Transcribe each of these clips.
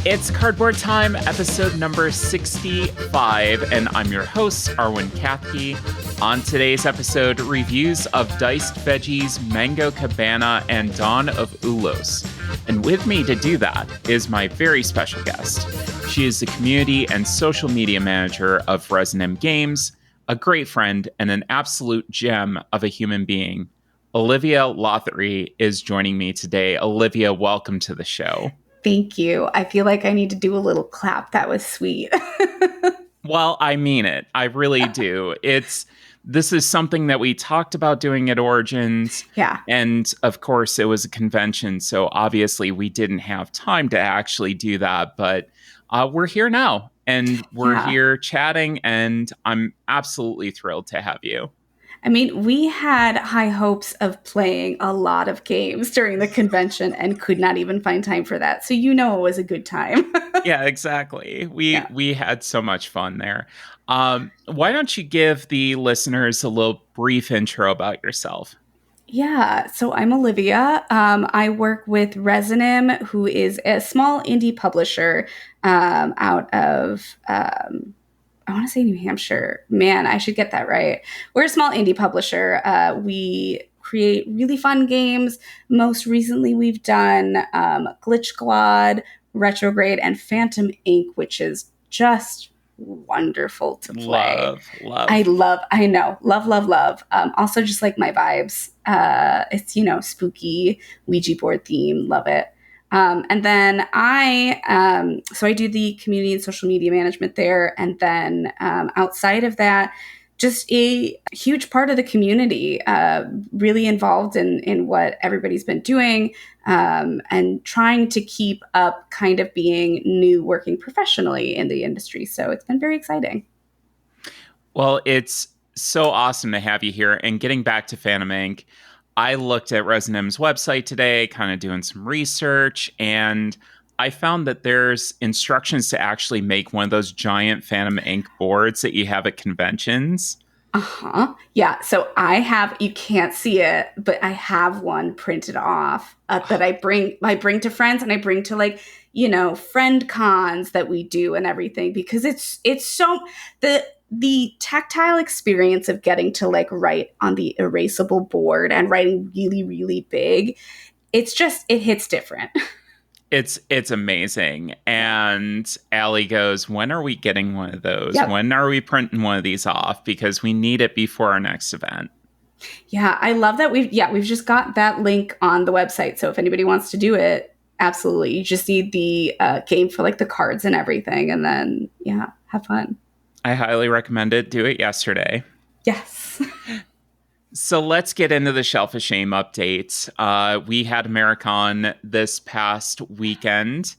It's Cardboard Time, episode number 65, and I'm your host, Arwen Kathke. On today's episode, reviews of Diced Veggies, Mango Cabana, and Dawn of Ulos. And with me to do that is my very special guest. She is the community and social media manager of Resin Games, a great friend, and an absolute gem of a human being. Olivia Lothary is joining me today. Olivia, welcome to the show. Thank you. I feel like I need to do a little clap. That was sweet. Well, I mean it. I really do. This is something that we talked about doing at Origins. Yeah. And of course, it was a convention. So obviously, we didn't have time to actually do that. But we're here now and we're here chatting. And I'm absolutely thrilled to have you. I mean, we had high hopes of playing a lot of games during the convention and could not even find time for that. So it was a good time. Yeah, exactly. We had so much fun there. Why don't you give the listeners a little brief intro about yourself? Yeah, so I'm Olivia. I work with Resin, who is a small indie publisher out of... I want to say New Hampshire. Man, I should get that right. We're a small indie publisher. We create really fun games. Most recently, we've done Glitch Squad, Retrograde, and Phantom Inc., which is just wonderful to play. Love. I know. Love. Also, just like my vibes. It's, spooky, Ouija board theme. Love it. And then I do the community and social media management there. And then outside of that, just a huge part of the community, really involved in what everybody's been doing and trying to keep up kind of being new working professionally in the industry. So it's been very exciting. Well, it's so awesome to have you here. And getting back to Phantom Inc., I looked at Resin's website today, kind of doing some research, and I found that there's instructions to actually make one of those giant Phantom Inc. boards that you have at conventions. Yeah. So you can't see it, but I have one printed off that I bring to friends, and I bring to friend cons that we do and everything, because it's so the tactile experience of getting to write on the erasable board and writing really, really big. It hits different. It's amazing. And Allie goes, when are we getting one of those? Yep. When are we printing one of these off? Because we need it before our next event. Yeah, I love that we've just got that link on the website. So if anybody wants to do it, absolutely. You just need the game for the cards and everything. And then, have fun. I highly recommend it. Do it yesterday. Yes. So let's get into the Shelf of Shame updates. We had Americon this past weekend,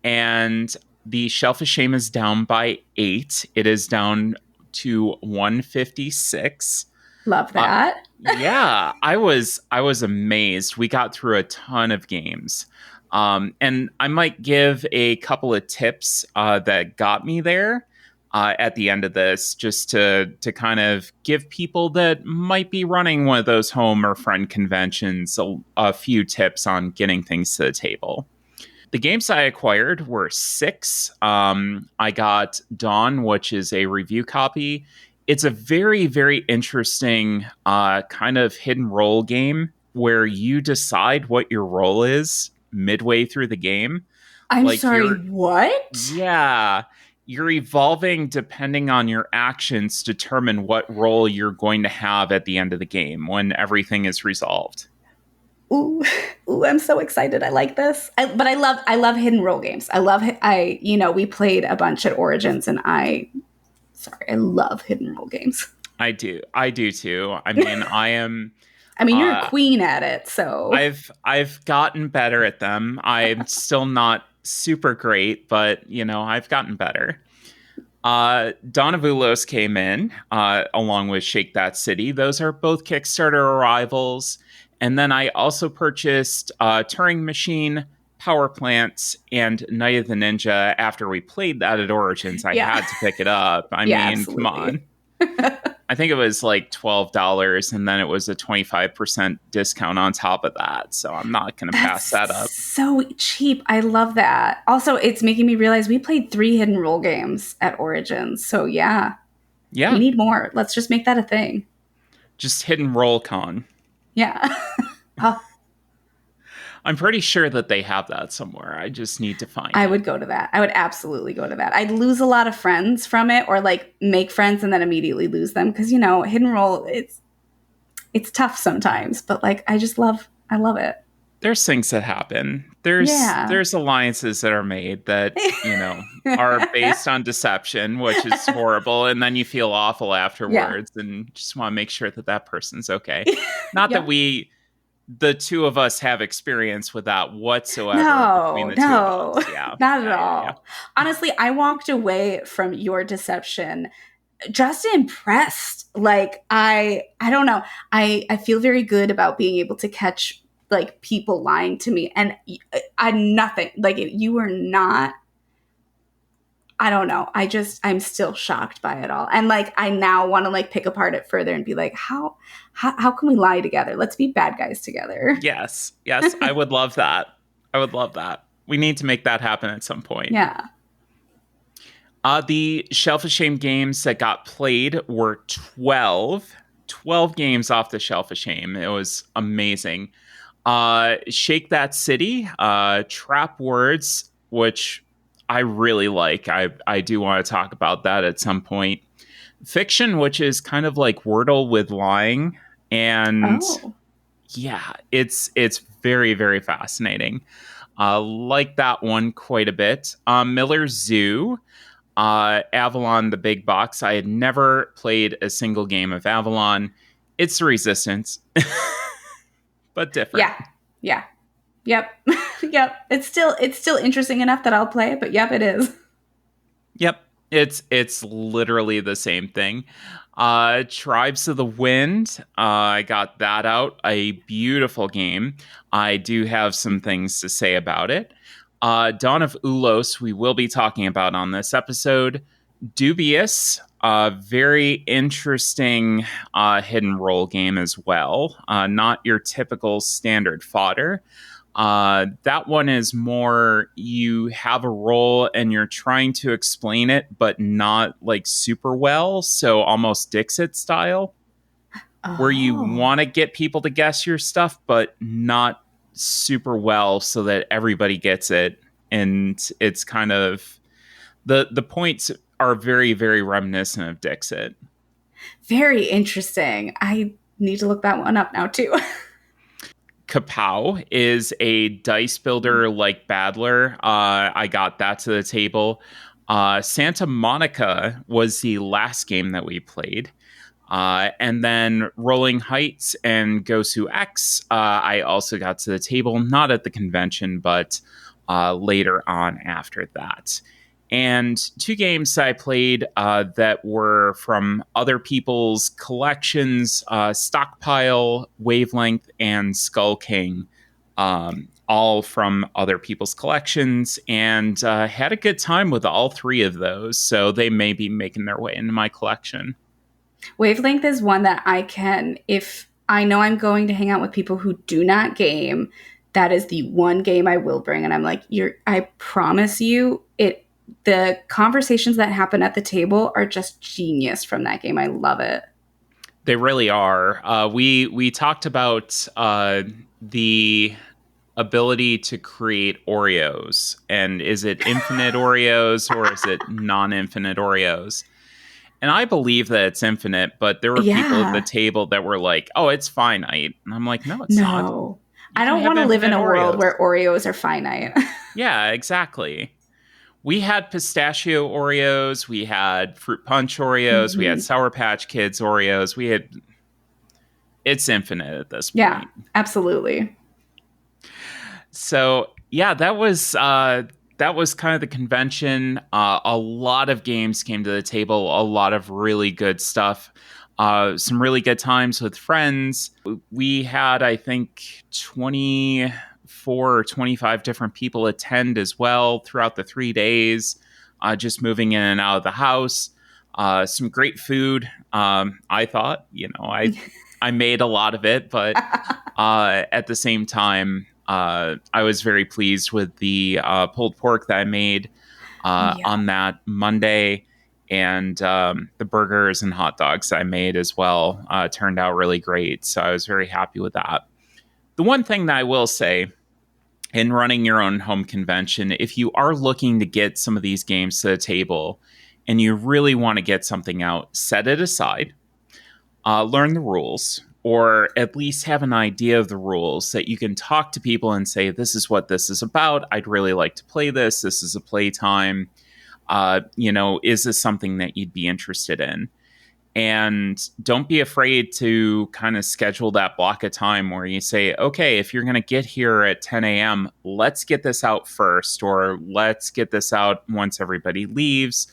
and the Shelf of Shame is down by 8. It is down to 156. Love that. Yeah, I was amazed. We got through a ton of games. And I might give a couple of tips that got me there. At the end of this, just to kind of give people that might be running one of those home or friend conventions a few tips on getting things to the table. The games I acquired were 6. I got Dawn, which is a review copy. It's a very, very interesting kind of hidden role game where you decide what your role is midway through the game. I'm sorry, what? Yeah. You're evolving depending on your actions to determine what role you're going to have at the end of the game when everything is resolved. Ooh, I'm so excited. I like this. But I love hidden role games. We played a bunch at Origins, and I love hidden role games. I do too. I mean, you're a queen at it, so I've gotten better at them. I'm still not super great, but I've gotten better. Dawn of Ulos came in along with Shake That City. Those are both Kickstarter arrivals. And then I also purchased Turing Machine, Power Plants, and Night of the Ninja. After we played that at Origins, I had to pick it up. I mean, absolutely. Come on. I think it was like $12, and then it was a 25% discount on top of that. So I'm not going to pass That's that up. so cheap. I love that. Also, it's making me realize we played 3 hidden role games at Origins. So yeah, we Yeah, need more. Let's just make that a thing. just hidden roll con. Yeah. Oh, I'm pretty sure that they have that somewhere. I just need to find I it. would go to that. I would absolutely go to that. I'd lose a lot of friends from it, or like make friends and then immediately lose them, because hidden role, it's tough sometimes, but like I love it. There's things that happen. There's Yeah. there's alliances that are made that, are based on deception, which is horrible, and then you feel awful Yeah. afterwards and just want to make sure that that person's okay. Not that Yep. the two of us have experience with that whatsoever between No, the two of no, us. Yeah. not at Yeah, yeah, yeah. all. Honestly, I walked away from your deception just impressed. Like I don't know. I feel very good about being able to catch like people lying to me, and I nothing like you were not. I don't know. I'm still shocked by it all, and like I now want to like pick apart it further and be like, how can we lie together? Let's be bad guys together. Yes. Yes, I would love that. I would love that. We need to make that happen at some point. Yeah. The Shelf of Shame games that got played were 12 games off the Shelf of Shame. It was amazing. Shake That City, Trap Words, which I really like. I do want to talk about that at some point. Fiction, which is kind of like Wordle with lying. And Oh. yeah, it's very, very fascinating. Like that one quite a bit. Miller's Zoo, Avalon the Big Box. I had never played a single game of Avalon. It's the Resistance, but different. Yeah. Yeah. Yep. Yep. It's still interesting enough that I'll play it, but yep, it is. Yep, it's literally the same thing. Tribes of the Wind. I got that out. A beautiful game. I do have some things to say about it. Dawn of Ulos. We will be talking about on this episode. Dubious, very interesting hidden role game as well. Not your typical standard fodder. That one is more you have a role and you're trying to explain it, but not like super well. So almost Dixit style, where you Oh. want to get people to guess your stuff, but not super well so that everybody gets it. And it's kind of the points are very, very reminiscent of Dixit. Very interesting. I need to look that one up now too. Kapow is a dice builder like Badler. I got that to the table. Santa Monica was the last game that we played. And then Rolling Heights and Gosu X, I also got to the table, not at the convention, but later on after that. And 2 games I played that were from other people's collections, Stockpile, Wavelength, and Skull King, all from other people's collections, and had a good time with all 3 of those. So they may be making their way into my collection. Wavelength is one that I can, if I know I'm going to hang out with people who do not game, that is the one game I will bring. And I'm like, I promise you, the conversations that happen at the table are just genius from that game. I love it. They really are. We talked about the ability to create Oreos, and is it infinite Oreos or is it non-infinite Oreos? And I believe that it's infinite, but there were people at the Yeah. table that were like, "Oh, it's finite," and I'm like, "No, it's not. No. You I can don't have want to live in infinite a world Oreos." where Oreos are finite. Yeah, exactly. We had pistachio Oreos, we had fruit punch Oreos, we had Mhm. Sour Patch Kids Oreos. It's infinite at this Yeah, point. absolutely. So yeah, that was kind of the convention. A lot of games came to the table, a lot of really good stuff. Some really good times with friends. We had, I think, 24 or 25 different people attend as well throughout the 3 days, just moving in and out of the house. some great food. I thought, I made a lot of it, but at the same time, I was very pleased with the pulled pork that I made Yeah. on that Monday. And the burgers and hot dogs I made as well turned out really great. So I was very happy with that. The one thing that I will say in running your own home convention, if you are looking to get some of these games to the table and you really want to get something out, set it aside, learn the rules, or at least have an idea of the rules that you can talk to people and say, this is what this is about. I'd really like to play this. This is a playtime. Is this something that you'd be interested in? And don't be afraid to kind of schedule that block of time where you say, okay, if you're going to get here at 10 a.m., let's get this out first, or let's get this out once everybody leaves,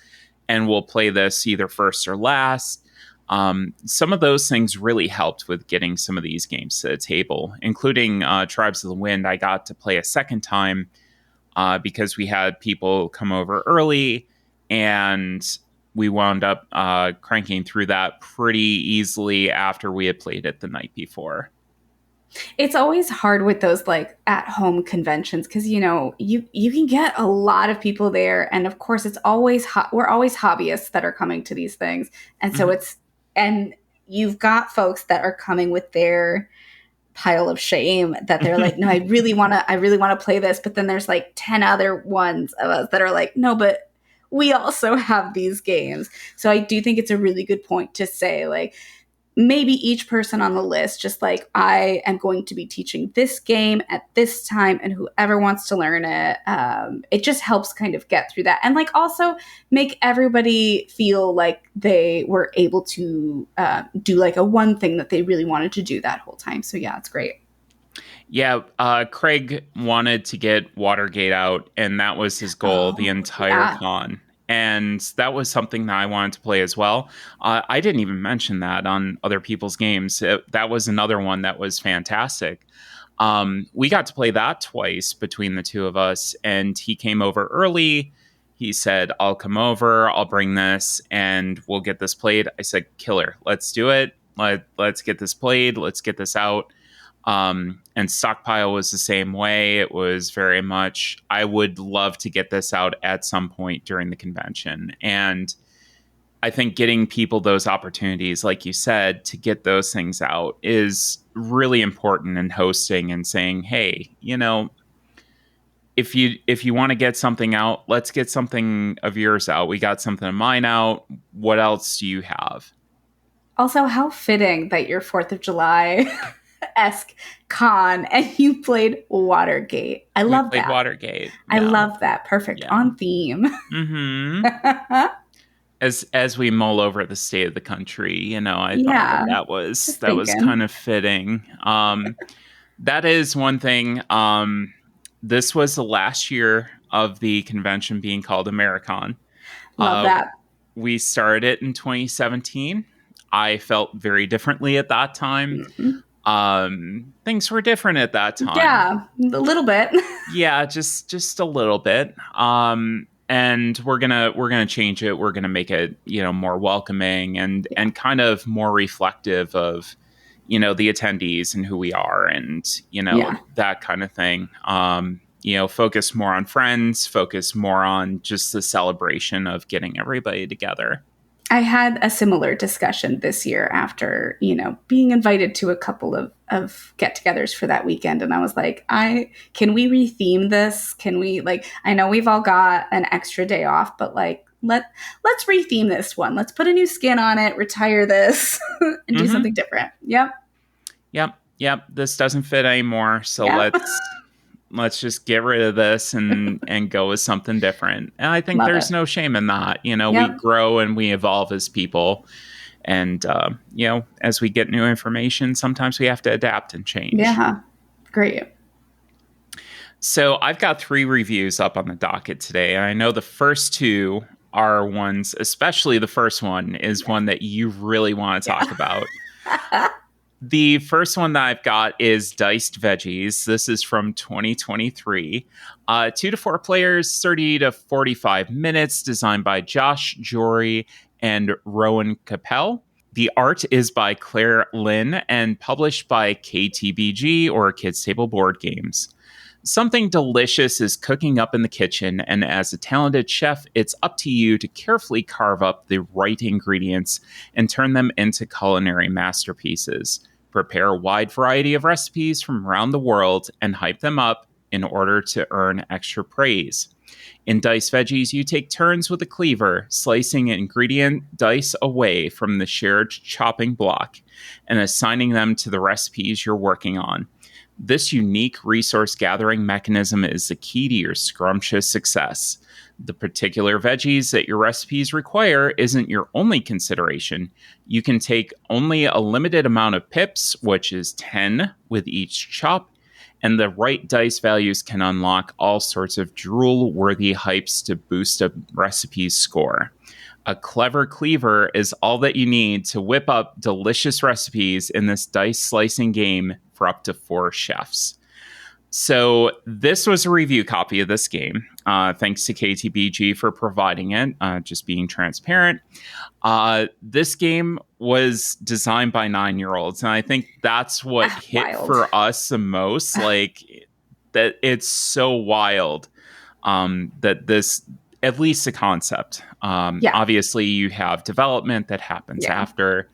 and we'll play this either first or last. Some of those things really helped with getting some of these games to the table, including Tribes of the Wind. I got to play a second time because we had people come over early, and we wound up cranking through that pretty easily after we had played it the night before. It's always hard with those like at home conventions because you can get a lot of people there, and of course it's always we're always hobbyists that are coming to these things, and so Mhm. and you've got folks that are coming with their pile of shame that they're like, no, I really want to play this, but then there's like 10 other ones of us that are like, no, but we also have these games. So I do think it's a really good point to say, like, maybe each person on the list, just like, I am going to be teaching this game at this time, and whoever wants to learn it, it just helps kind of get through that. And like also make everybody feel like they were able to do like a one thing that they really wanted to do that whole time. So yeah, it's great. Yeah, Craig wanted to get Watergate out, and that was his goal the Oh, entire yeah. con. And that was something that I wanted to play as well. I didn't even mention that on other people's games. That was another one that was fantastic. We got to play that twice between the two of us, and he came over early. He said, I'll come over, I'll bring this, and we'll get this played. I said, killer, let's do it. Let's get this played. Let's get this out. And Stockpile was the same way. It was very much, I would love to get this out at some point during the convention. And I think getting people those opportunities, like you said, to get those things out is really important in hosting and saying, hey, if you want to get something out, let's get something of yours out. We got something of mine out. What else do you have? Also, how fitting that your 4th of July esque con and you played Watergate. I We love played that. Watergate. I Yeah. love that. Perfect. Yeah. On theme. Mm-hmm. As we mull over the state of the country, I thought Yeah. that Just was kind thinking. of fitting. That is one thing. This was the last year of the convention being called Americon. Love Uh, that. we started it in 2017. I felt very differently at that time. Mhm. Things were different at that time. Yeah, a little bit. Yeah, just a little bit. And we're gonna change it. We're gonna make it more welcoming Yeah. and kind of more reflective of the attendees and who we are, and Yeah. that kind of thing. Focus more on friends, focus more on just the celebration of getting everybody together. I had a similar discussion this year after, being invited to a couple of get-togethers for that weekend. And I was like, can we retheme this? Can we I know we've all got an extra day off, but like let's retheme this one. Let's put a new skin on it, retire this, and do Mm-hmm. something different. Yep. Yep. This doesn't fit anymore, so Yep. let's just get rid of this and go with something different. And I think Love it. there's no shame in that. We Yep. grow and we evolve as people, and as we get new information, sometimes we have to adapt and change. Yeah. Great. So I've got 3 reviews up on the docket today, and I know the first 2 are ones, especially the first one is one that you really want to talk Yeah. about. The first one that I've got is Diced Veggies. This is from 2023. 2 to 4 players, 30 to 45 minutes, designed by Josh Jory and Rowan Capel. The art is by Claire Lynn and published by KTBG, or Kids Table Board Games. Something delicious is cooking up in the kitchen, and as a talented chef, it's up to you to carefully carve up the right ingredients and turn them into culinary masterpieces. Prepare a wide variety of recipes from around the world and hype them up in order to earn extra praise. In Dice Veggies, you take turns with a cleaver, slicing ingredient dice away from the shared chopping block and assigning them to the recipes you're working on. This unique resource gathering mechanism is the key to your scrumptious success. The particular veggies that your recipes require isn't your only consideration. You can take only a limited amount of pips, which is 10 with each chop, and the right dice values can unlock all sorts of drool-worthy hypes to boost a recipe's score. A clever cleaver is all that you need to whip up delicious recipes in this dice slicing game for up to 4 chefs. So this was a review copy of this game. Thanks to KTBG for providing it, just being transparent. This game was designed by 9-year-olds, and I think that's what hit Wild. for us the most. Like, that it's so wild that this, at least the concept. Obviously, you have development that happens after,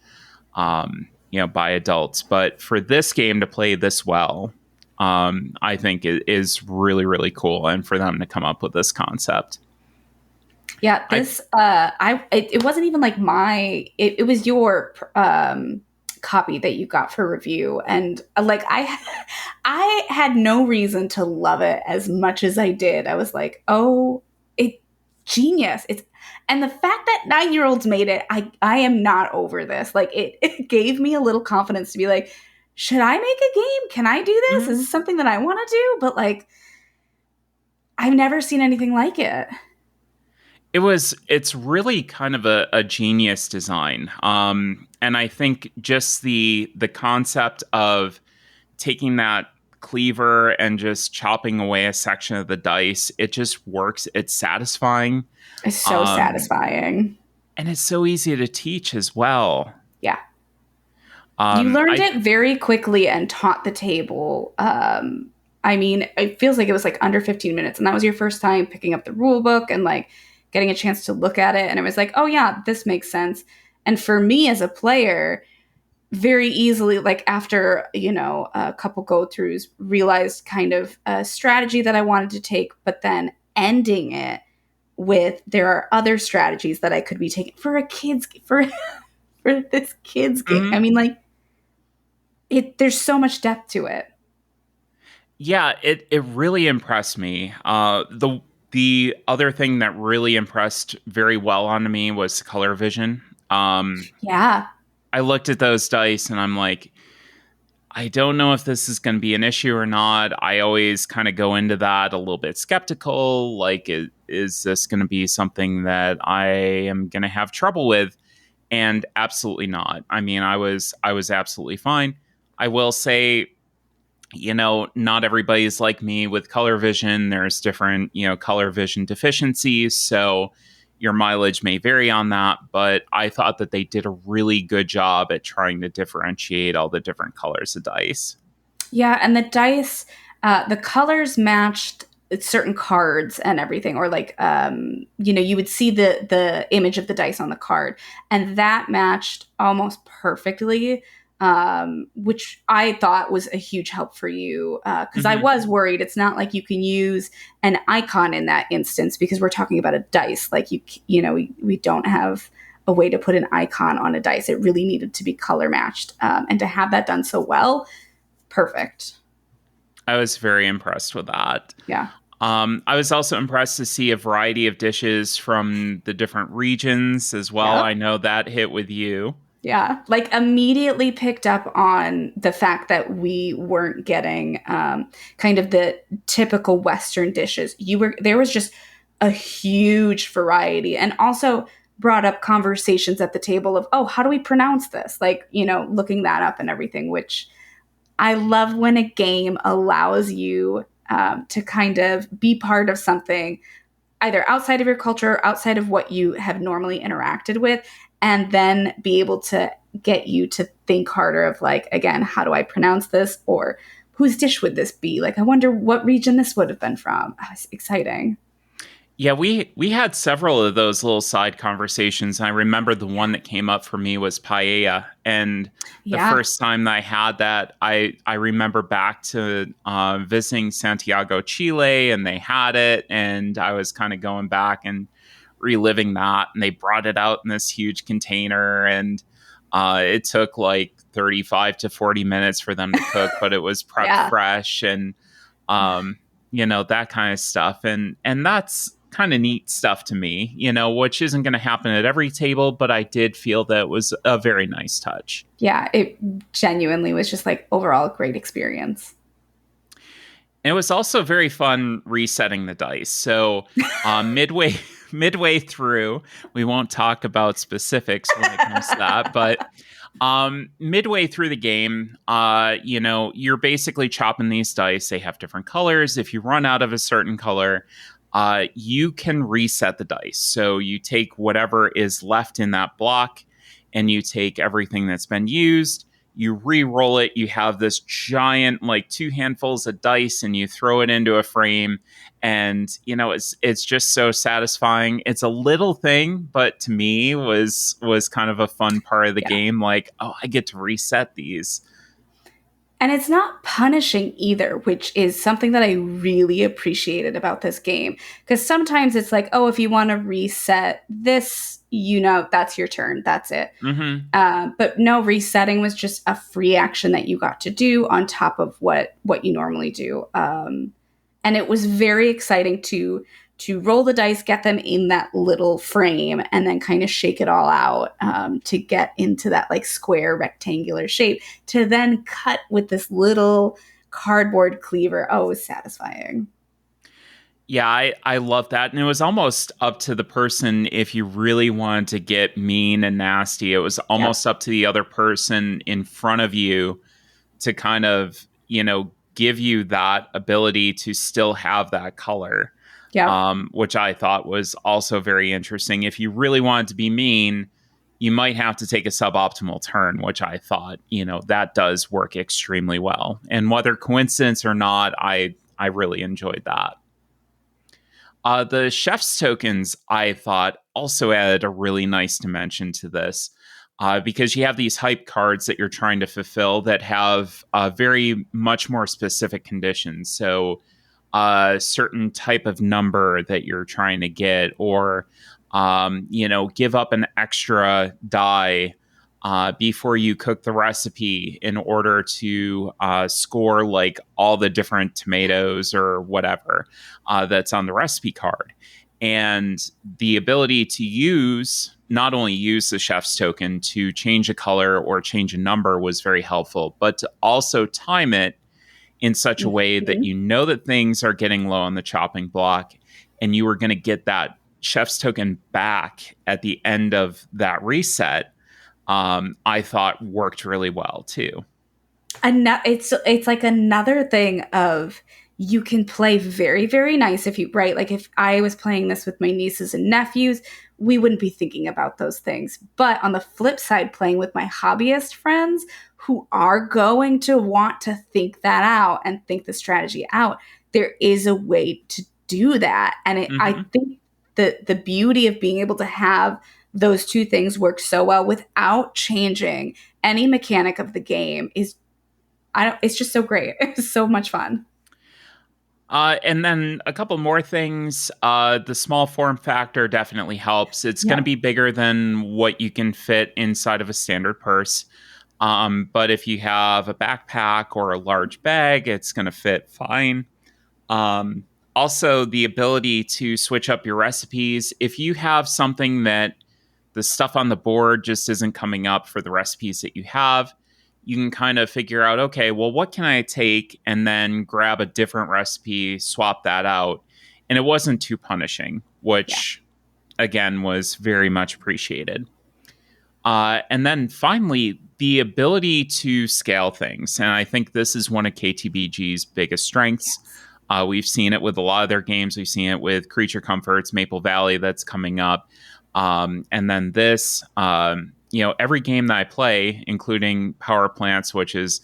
by adults. But for this game to play this well, I think it is really, really cool. And for them to come up with this concept. Yeah, this it wasn't even like it was your copy that you got for review, and like I had no reason to love it as much as I did. I was like, oh, it genius. And the fact that 9-year-olds made it, I am not over this. Like it gave me a little confidence to be like, should I make a game? Can I do this? Is this something that I want to do? But like, I've never seen anything like it. It's really kind of a genius design. And I think just the concept of taking that cleaver and just chopping away a section of the dice, it just works. It's satisfying. It's so satisfying. And it's so easy to teach as well. Yeah. You learned it very quickly and taught the table. I mean, it feels like it was like under 15 minutes. And that was your first time picking up the rule book and like getting a chance to look at it. And it was like, oh yeah, this makes sense. And for me as a player, very easily, like after, a couple go-throughs, realized kind of a strategy that I wanted to take, but then ending it with there are other strategies that I could be taking for a kid's for this kid's game. Mm-hmm. I mean, like there's so much depth to it. Yeah, it really impressed me. The other thing that really impressed very well on me was color vision. I looked at those dice and I'm like, I don't know if this is going to be an issue or not. I always kind of go into that a little bit skeptical. Like, is this going to be something that I am going to have trouble with? And absolutely not. I mean, I was absolutely fine. I will say, not everybody's like me with color vision. There's different, color vision deficiencies. So your mileage may vary on that, but I thought that they did a really good job at trying to differentiate all the different colors of dice. Yeah, and the dice, the colors matched certain cards and everything, or like, you would see the image of the dice on the card, and that matched almost perfectly, which I thought was a huge help for you, because I was worried. It's not like you can use an icon in that instance because we're talking about a dice. Like we don't have a way to put an icon on a dice. It really needed to be color matched, and to have that done so well, perfect. I was very impressed with that. Yeah. I was also impressed to see a variety of dishes from the different regions as well. Yep. I know that hit with you. Yeah, like immediately picked up on the fact that we weren't getting kind of the typical Western dishes. There was just a huge variety, and also brought up conversations at the table of, oh, how do we pronounce this? Like, looking that up and everything, which I love when a game allows you to kind of be part of something either outside of your culture, outside of what you have normally interacted with, and then be able to get you to think harder of like, again, how do I pronounce this? Or whose dish would this be? Like, I wonder what region this would have been from. Oh, it's exciting. Yeah, we had several of those little side conversations. I remember the one that came up for me was paella, and the Yeah. first time that I had that, I remember back to visiting Santiago, Chile, and they had it, and I was kind of going back and reliving that, and they brought it out in this huge container, and it took like 35 to 40 minutes for them to cook, but it was prepped Yeah. fresh, and um, that kind of stuff, and that's kind of neat stuff to me, which isn't going to happen at every table, but I did feel that it was a very nice touch. Yeah. It genuinely was just like overall a great experience. And it was also very fun resetting the dice. So midway midway through, we won't talk about specifics when it comes to that, but midway through the game, you're basically chopping these dice. They have different colors. If you run out of a certain color, you can reset the dice. So you take whatever is left in that block, and you take everything that's been used. You re-roll it. You have this giant, like, two handfuls of dice, and you throw it into a frame. And it's just so satisfying. It's a little thing, but to me was kind of a fun part of the Yeah. game. Like, oh, I get to reset these. And it's not punishing either, which is something that I really appreciated about this game. Because sometimes it's like, oh, if you want to reset this, that's your turn. That's it. Mm-hmm. But no, resetting was just a free action that you got to do on top of what you normally do. And it was very exciting to roll the dice, get them in that little frame, and then kind of shake it all out to get into that like square rectangular shape, to then cut with this little cardboard cleaver. Oh, it was satisfying. Yeah, I love that. And it was almost up to the person if you really wanted to get mean and nasty. It was Yep. almost up to the other person in front of you to kind of, give you that ability to still have that color, Yep. which I thought was also very interesting. If you really wanted to be mean, you might have to take a suboptimal turn, which I thought, that does work extremely well. And whether coincidence or not, I really enjoyed that. The chef's tokens, I thought, also added a really nice dimension to this, because you have these hype cards that you're trying to fulfill that have very much more specific conditions. So, a certain type of number that you're trying to get, or give up an extra die before you cook the recipe in order to score like all the different tomatoes or whatever that's on the recipe card. And the ability to not only use the chef's token to change a color or change a number was very helpful, but to also time it in such a way that Mhm. you know that things are getting low on the chopping block, and you are going to get that chef's token back at the end of that reset. I thought worked really well too. It's like another thing of, you can play very, very nice if you, right, like if I was playing this with my nieces and nephews, we wouldn't be thinking about those things. But on the flip side, playing with my hobbyist friends who are going to want to think that out and think the strategy out, there is a way to do that. And I Mm-hmm. think the beauty of being able to have those two things work so well without changing any mechanic of the game is, I don't, it's just so great. It's so much fun. And then a couple more things. The small form factor definitely helps. It's going to Yeah. be bigger than what you can fit inside of a standard purse. But if you have a backpack or a large bag, it's going to fit fine. Um, Also, the ability to switch up your recipes. If you have something that the stuff on the board just isn't coming up for the recipes that you have, you can kind of figure out, okay, well, what can I take and then grab a different recipe, swap that out. And it wasn't too punishing, Yeah. which again was very much appreciated. And then finally, the ability to scale things. And I think this is one of KTBG's biggest strengths. Yes. We've seen it with a lot of their games. We've seen it with Creature Comforts, Maple Valley that's coming up. And then this, every game that I play, including Power Plants, which is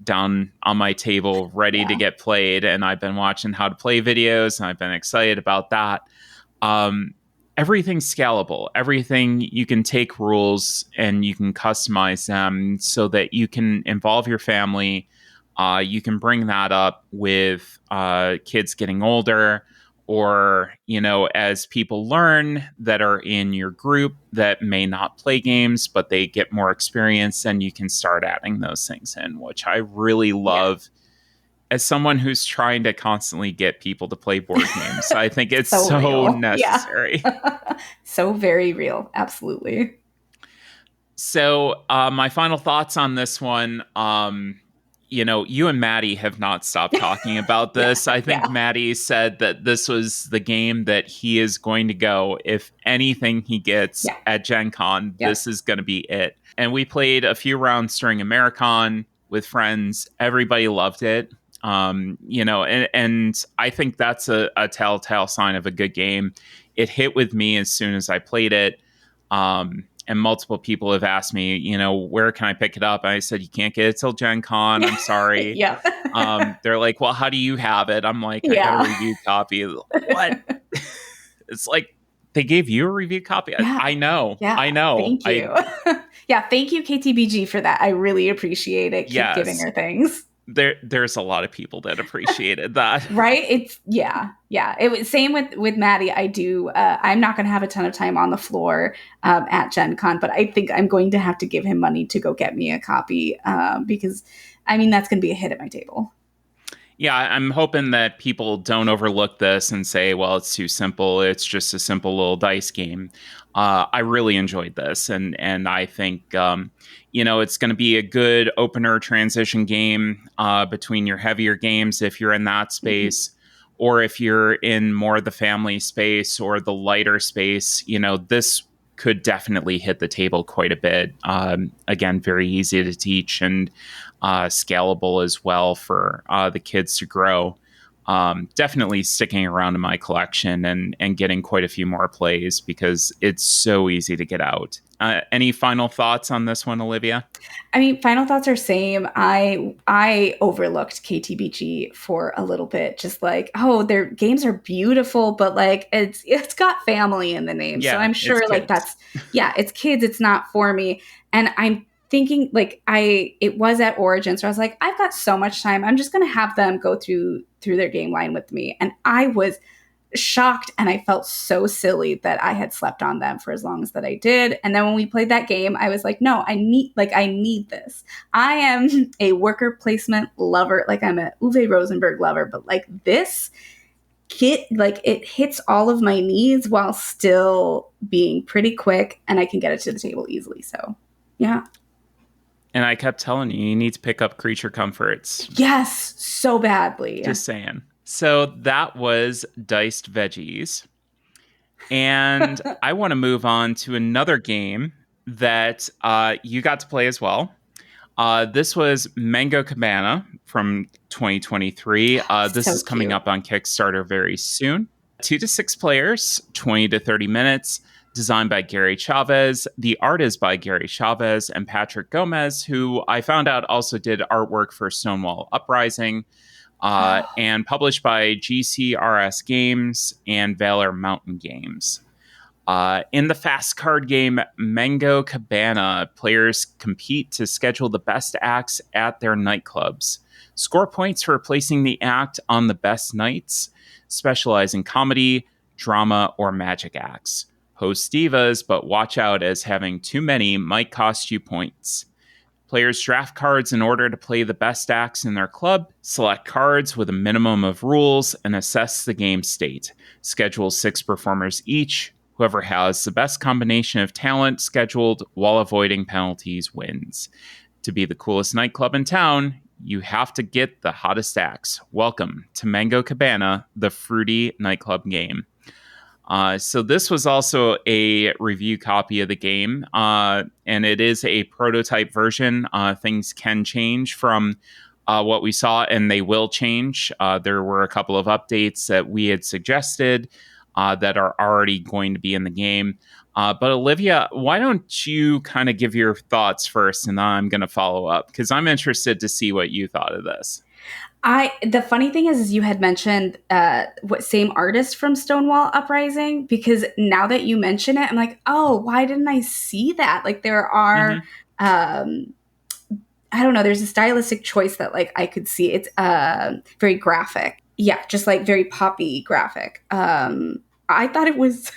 down on my table ready to Yeah. get played, and I've been watching how to play videos, and I've been excited about that. Everything's scalable. Everything, you can take rules and you can customize them so that you can involve your family. You can bring that up with kids getting older, or as people learn that are in your group that may not play games but they get more experience, and you can start adding those things in, which I really Yeah. love as someone who's trying to constantly get people to play board games. I think it's So so real. Yeah. necessary. So very real. Absolutely. So, my final thoughts on this one. You and Maddie have not stopped talking about Yeah. this. I think Yeah. Maddie said that this was the game that he is going to go. If anything he gets Yeah. at Gen Con, Yeah. this is going to be it. And we played a few rounds during Americon with friends. Everybody loved it. And I think that's a telltale sign of a good game. It hit with me as soon as I played it. And multiple people have asked me, where can I pick it up? And I said, you can't get it till Gen Con. I'm sorry. Yeah. They're like, well, how do you have it? I'm like, I got a Yeah. review copy. What? It's like, they gave you a review copy? Yeah. I know. Yeah. I know. Thank you. Yeah. Thank you, KTBG, for that. I really appreciate it. Keep giving Yes. her things. There's a lot of people that appreciated that. Right. It's yeah. It was same with Maddie. I do. I'm not going to have a ton of time on the floor at Gen Con, but I think I'm going to have to give him money to go get me a copy because that's going to be a hit at my table. Yeah, I'm hoping that people don't overlook this and say, well, it's too simple. It's just a simple little dice game. I really enjoyed this. And I think, it's going to be a good opener transition game between your heavier games if you're in that space. Mm-hmm. Or if you're in more of the family space or the lighter space, this could definitely hit the table quite a bit. Again, very easy to teach and scalable as well for the kids to grow. Definitely sticking around in my collection and getting quite a few more plays because it's so easy to get out. Any final thoughts on this one, Olivia? Final thoughts are same. I overlooked KTBG for a little bit, just like, oh, their games are beautiful, but like it's got family in the name. Yeah, so I'm sure like it's kids, it's not for me. And I'm thinking like it was at Origin, so I was like, I've got so much time. I'm just gonna have them go through their game line with me. And I was shocked and I felt so silly that I had slept on them for as long as that I did. And then when we played that game, I was like, no, I need this. I am a worker placement lover. Like I'm a Uwe Rosenberg lover, but like this kit, like it hits all of my needs while still being pretty quick and I can get it to the table easily. So yeah. And I kept telling you need to pick up Creature Comforts. Yes, so badly. Just saying. So that was Diced Veggies. And I want to move on to another game that you got to play as well. This was Mango Cabana from 2023. This is coming up on Kickstarter very soon. 2 to 6 players, 20 to 30 minutes. Designed by Gary Chavez. The art is by Gary Chavez and Patrick Gomez, who I found out also did artwork for Stonewall Uprising. And published by GCRS Games and Valor Mountain Games. In the fast card game Mango Cabana, players compete to schedule the best acts at their nightclubs. Score points for placing the act on the best nights. Specialize in comedy, drama, or magic acts. Host divas, but watch out as having too many might cost you points. Players draft cards in order to play the best acts in their club, select cards with a minimum of rules, and assess the game state. Schedule 6 performers each. Whoever has the best combination of talent scheduled while avoiding penalties wins. To be the coolest nightclub in town, you have to get the hottest acts. Welcome to Mango Cabana, the fruity nightclub game. So this was also a review copy of the game, and it is a prototype version. Things can change from what we saw, and they will change. There were a couple of updates that we had suggested that are already going to be in the game. But Olivia, why don't you kind of give your thoughts first, and then I'm going to follow up because I'm interested to see what you thought of this. The funny thing is you had mentioned what same artist from Stonewall Uprising, because now that you mention it, I'm like, oh, why didn't I see that? Like there are, Mm-hmm. um, I don't know, there's a stylistic choice that like I could see. It's very graphic, yeah, just like very poppy graphic. I thought it was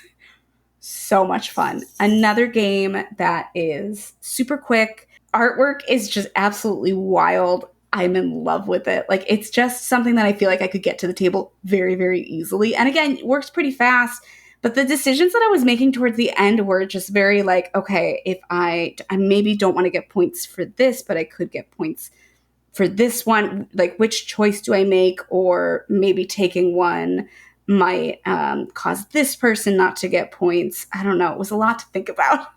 so much fun. Another game that is super quick. Artwork is just absolutely wild. I'm in love with it. Like it's just something that I feel like I could get to the table very, very easily. And again, it works pretty fast. But the decisions that I was making towards the end were just very like, okay, if I maybe don't want to get points for this, but I could get points for this one. Like, which choice do I make? Or maybe taking one might cause this person not to get points. I don't know. It was a lot to think about.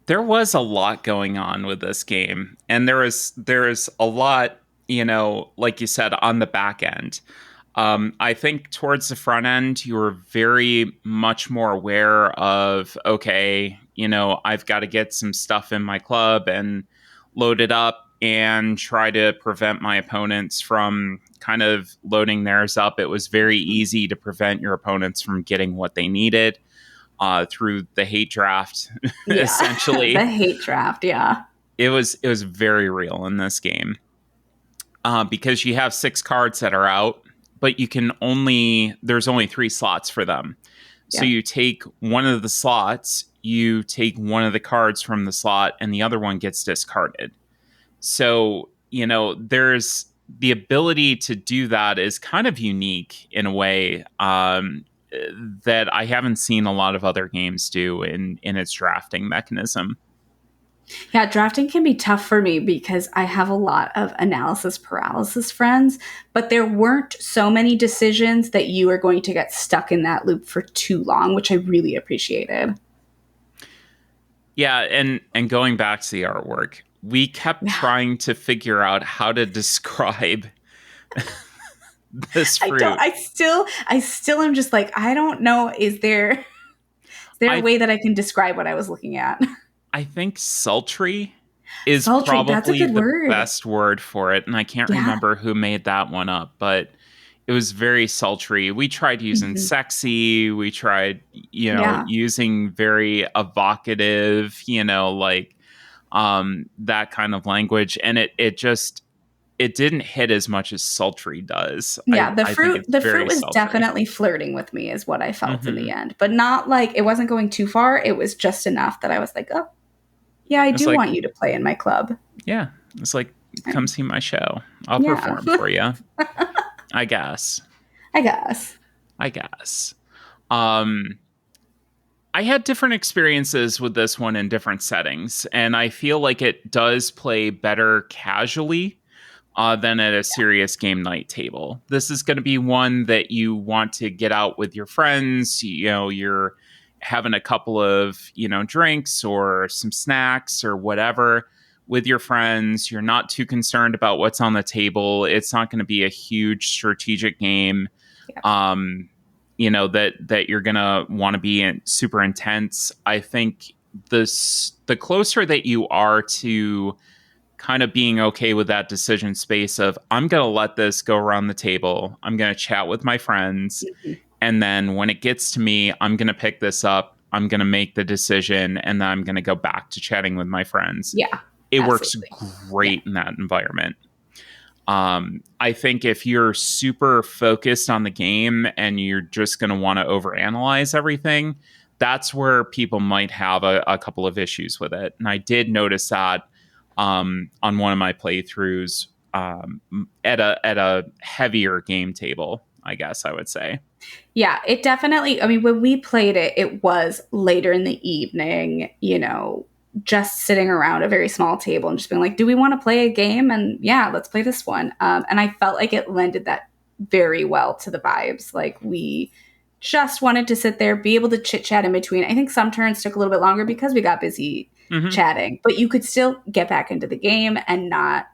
There was a lot going on with this game, and there's a lot, like you said, on the back end. I think towards the front end, you were very much more aware of, okay, I've got to get some stuff in my club and load it up and try to prevent my opponents from kind of loading theirs up. It was very easy to prevent your opponents from getting what they needed through the hate draft, Yeah. The essentially. hate draft. Yeah. It was very real in this game because you have 6 cards that are out, but there's only 3 slots for them. So Yeah. you take one of the slots, you take one of the cards from the slot, and the other one gets discarded. So, there's the ability to do that is kind of unique in a way that I haven't seen a lot of other games do in its drafting mechanism. Yeah. Drafting can be tough for me because I have a lot of analysis paralysis friends, but there weren't so many decisions that you are going to get stuck in that loop for too long, which I really appreciated. Yeah, and going back to the artwork, we kept Yeah. trying to figure out how to describe this I don't, fruit. I still am just like, I don't know. Is there a I way that I can describe what I was looking at? I think sultry is Sultry. That's a probably good the word. best word for it, and I can't Yeah. remember who made that one up, but it was very sultry. We tried using Mhm. sexy, we tried, Yeah. using very evocative, like that kind of language, and it didn't hit as much as sultry does. I Yeah, the I think fruit it's the fruit very was sultry. definitely flirting with me is what I felt in the Hmm. end. But not like it wasn't going too far. It was just enough that I was like, "Oh, yeah, I It's do like, want you to play in my club." yeah, it's like, come see my show. I'll Yeah. perform for you. I guess. I guess. I guess. Um, I had different experiences with this one in different settings, and I feel like it does play better casually than at a serious game night table. This is going to be one that you want to get out with your friends. You're having a couple of, drinks or some snacks or whatever with your friends. You're not too concerned about what's on the table. It's not going to be a huge strategic game. Yeah. That you're gonna want to be super intense. I think the closer that you are to kind of being okay with that decision space of I'm gonna let this go around the table, I'm gonna chat with my friends, Mhm. and then when it gets to me, I'm gonna pick this up, I'm gonna make the decision, and then I'm gonna go back to chatting with my friends. Yeah, It works absolutely. Yeah. great in that environment. I think if you're super focused on the game and you're just going to want to overanalyze everything, that's where people might have a couple of issues with it. And I did notice that on one of my playthroughs at a heavier game table, I guess I would say. Yeah, it definitely, I mean, when we played it, it was later in the evening, just sitting around a very small table and just being like, do we want to play a game? And yeah, let's play this one. And I felt like it lended that very well to the vibes. Like we just wanted to sit there, be able to chit chat in between. I think some turns took a little bit longer because we got busy Hmm. chatting, but you could still get back into the game and not,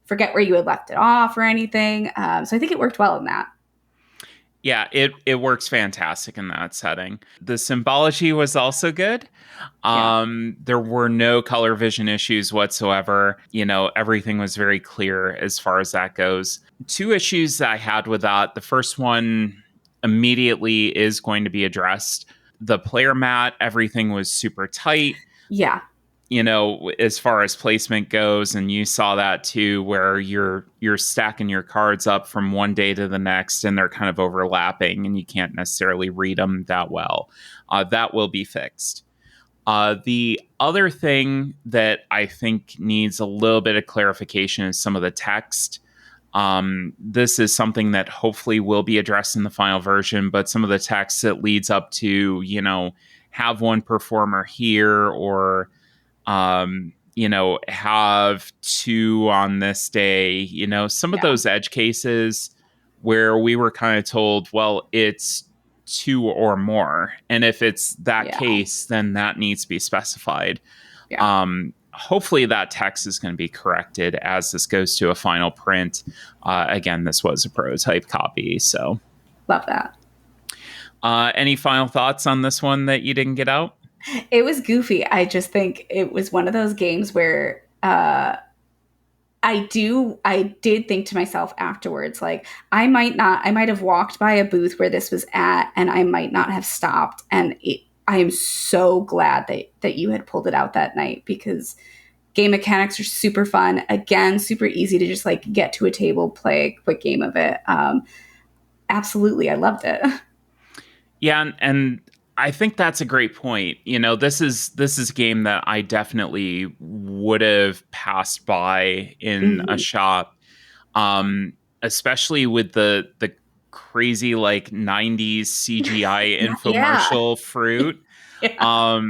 forget where you had left it off or anything. So I think it worked well in that. Yeah, it works fantastic in that setting. The symbology was also good. Yeah. There were no color vision issues whatsoever. Everything was very clear as far as that goes. Two issues that I had with that. The first one immediately is going to be addressed. The player mat, everything was super tight. Yeah. As far as placement goes, and you saw that too, where you're stacking your cards up from one day to the next, and they're kind of overlapping, and you can't necessarily read them that well. That will be fixed. The other thing that I think needs a little bit of clarification is some of the text. This is something that hopefully will be addressed in the final version, but some of the text that leads up to, have one performer here, or have two on this day, some of Yeah. those edge cases where we were kind of told, well, it's two or more. And if it's that Yeah. case, then that needs to be specified. Yeah. Hopefully that text is going to be corrected as this goes to a final print. Again, this was a prototype copy. So Love that. any final thoughts on this one that you didn't get out? It was goofy. I just think it was one of those games where I did think to myself afterwards, like, I might have walked by a booth where this was at, and I might not have stopped. And I am so glad that you had pulled it out that night, because game mechanics are super fun. Again, super easy to just like get to a table, play a quick game of it. Absolutely. I loved it. Yeah, and I think that's a great point. This is a game that I definitely would have passed by in a Mhm. shop, especially with the crazy like '90s CGI Yeah. infomercial fruit. Yeah.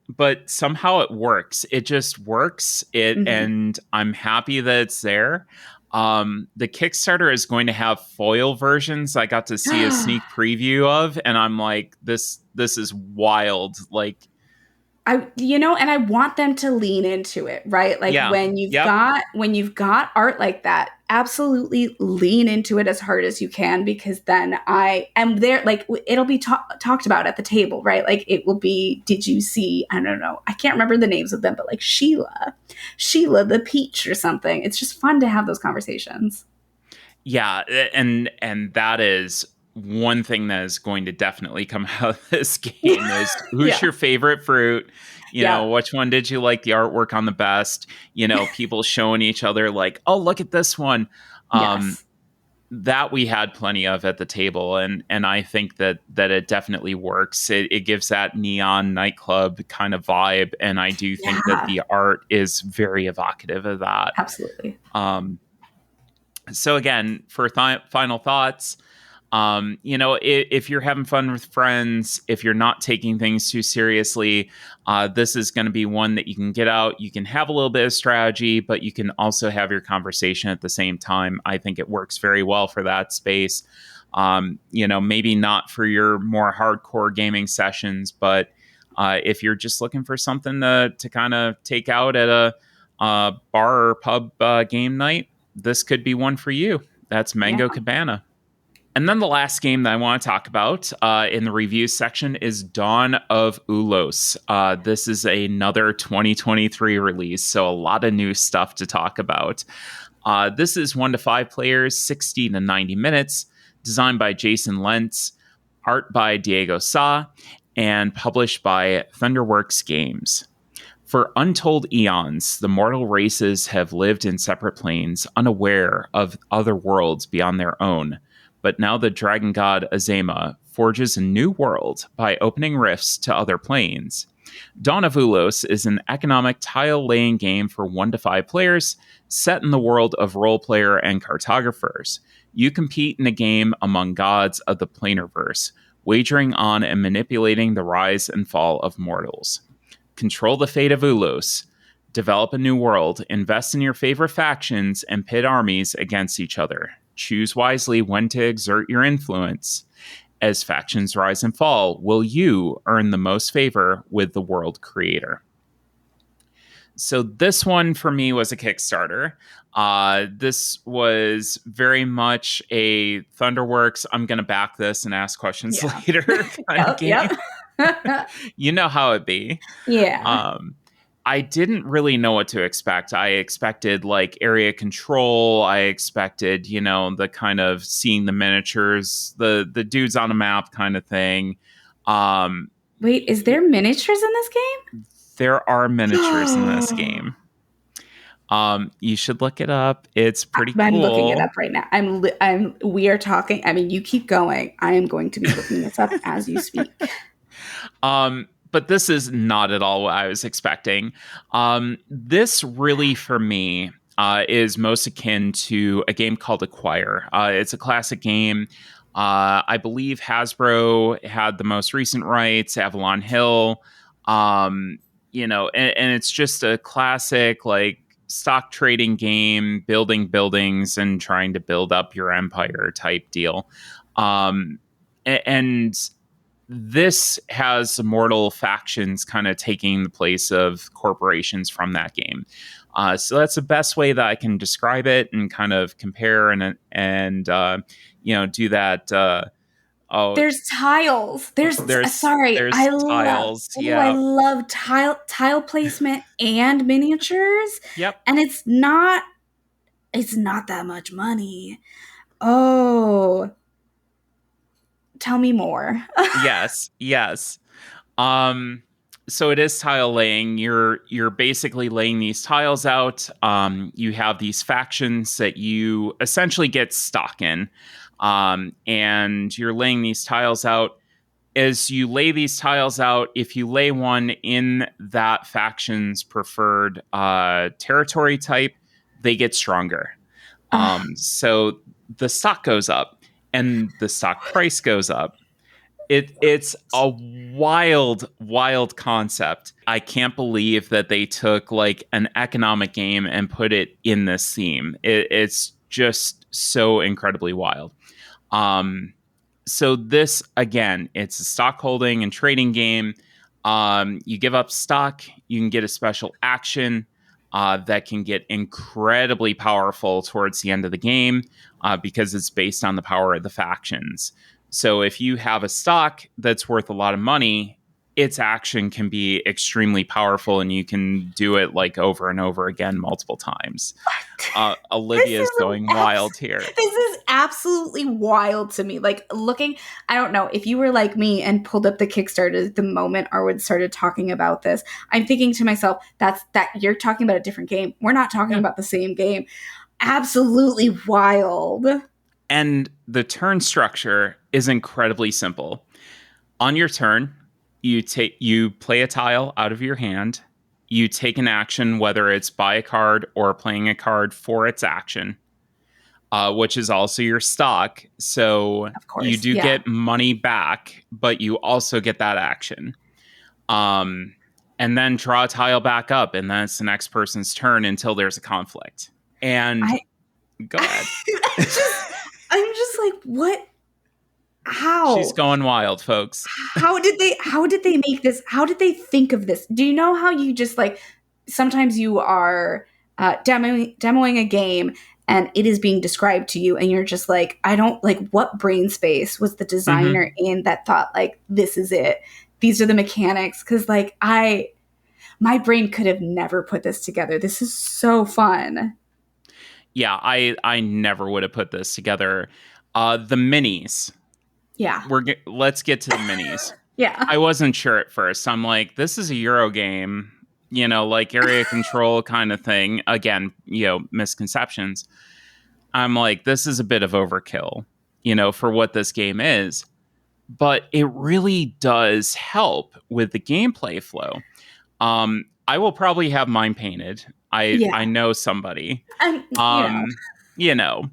But somehow it works. It just works. Mhm. And I'm happy that it's there. The Kickstarter is going to have foil versions. I got to see a sneak preview of, and I'm like, this is wild. Like, and I want them to lean into it, right? Like yeah, yep, when you've got art like that, absolutely lean into it as hard as you can, because then I am there. Like, it'll be talked about at the table, right? Like, it will be, did you see, I don't know, I can't remember the names of them, but like Sheila the Peach or something. It's just fun to have those conversations. yeah, and that is one thing that is going to definitely come out of this game is who's Yeah. your favorite fruit. Yeah. Which one did you like the artwork on the best? People showing each other like, oh, look at this one. Um, Yes. that we had plenty of at the table, and I think that it definitely works. It gives that neon nightclub kind of vibe, and I do think that Yeah. the art is very evocative of that. Absolutely. So again, for final thoughts, if you're having fun with friends, if you're not taking things too seriously, this is going to be one that you can get out. You can have a little bit of strategy, but you can also have your conversation at the same time. I think it works very well for that space. Maybe not for your more hardcore gaming sessions, but if you're just looking for something to kind of take out at a bar or pub game night, this could be one for you. That's Yeah. Mango Cabana. And then the last game that I want to talk about in the review section is Dawn of Ulos. This is another 2023 release, so a lot of new stuff to talk about. This is 1 to 5 players, 60 to 90 minutes, designed by Jason Lentz, art by Diego Sa, and published by Thunderworks Games. For untold eons, the mortal races have lived in separate planes, unaware of other worlds beyond their own. But now the dragon god Azema forges a new world by opening rifts to other planes. Dawn of Ulos is an economic tile-laying game for 1 to 5 players, set in the world of role player and cartographers. You compete in a game among gods of the Planarverse, wagering on and manipulating the rise and fall of mortals. Control the fate of Ulos, develop a new world, invest in your favorite factions, and pit armies against each other. Choose wisely when to exert your influence. As factions rise and fall, will you earn the most favor with the world creator? So this one for me was a Kickstarter. This was very much a Thunderworks, I'm going to back this and ask questions Yeah. later kind of Yep. game. Yep. You know how it be. Yeah. Um, I didn't really know what to expect. I expected like area control. I expected, the kind of seeing the miniatures, the dudes on a map kind of thing. Um, Wait, is there miniatures in this game? there are miniatures in this game. You should look it up. It's pretty I'm looking it cool. up right now. We are talking. I mean, you keep going. I am going to be looking this up as you speak. But this is not at all what I was expecting. This really, for me, is most akin to a game called Acquire. It's a classic game. I believe Hasbro had the most recent rights, Avalon Hill. And it's just a classic, like, stock trading game, building buildings and trying to build up your empire type deal. And this has immortal factions kind of taking the place of corporations from that game. So that's the best way that I can describe it and kind of compare and do that. Oh, There's tiles. there's Sorry. there's tiles. I Yeah. love tile placement and miniatures, Yep. and it's not that much money. Oh, tell me more. Yes. Yes. Um, so it is tile laying. You're basically laying these tiles out. You have these factions that you essentially get stock in, and you're laying these tiles out. As you lay these tiles out, if you lay one in that faction's preferred territory type, they get stronger. Ah, So the stock goes up, and the stock price goes up. It's a wild concept. I can't believe that they took like an economic game and put it in this theme. It's just so incredibly wild. Um, so this again, it's a stock holding and trading game. You give up stock, you can get a special action that can get incredibly powerful towards the end of the game because it's based on the power of the factions. So if you have a stock that's worth a lot of money, its action can be extremely powerful, and you can do it like over and over again multiple times. Olivia is going wild here. this is absolutely wild to me. Like looking, I don't know if you were like me and pulled up the Kickstarter the moment Arwood started talking about this. I'm thinking to myself, that you're talking about a different game. We're not talking about the same game. Absolutely wild. And the turn structure is incredibly simple. On your turn, you play a tile out of your hand. You take an action, whether it's buy a card or playing a card for its action, which is also your stock. So Of course, you do get money back, but you also get that action. And then draw a tile back up, and then it's the next person's turn until there's a conflict. And go ahead. I'm just like, what? How? She's going wild, folks. How did they make this? How did they think of this? Do you know how you just like sometimes you are demoing a game and it is being described to you and you're just like, I don't like, what brain space was the designer in that thought like, this is it, these are the mechanics? Because like my brain could have never put this together. This is so fun. Yeah, I never would have put this together. The minis. Yeah. Let's get to the minis. Yeah. I wasn't sure at first. I'm like, this is a Euro game, like area control kind of thing. Again, misconceptions. I'm like, this is a bit of overkill, for what this game is. But it really does help with the gameplay flow. I will probably have mine painted. I know somebody. You know.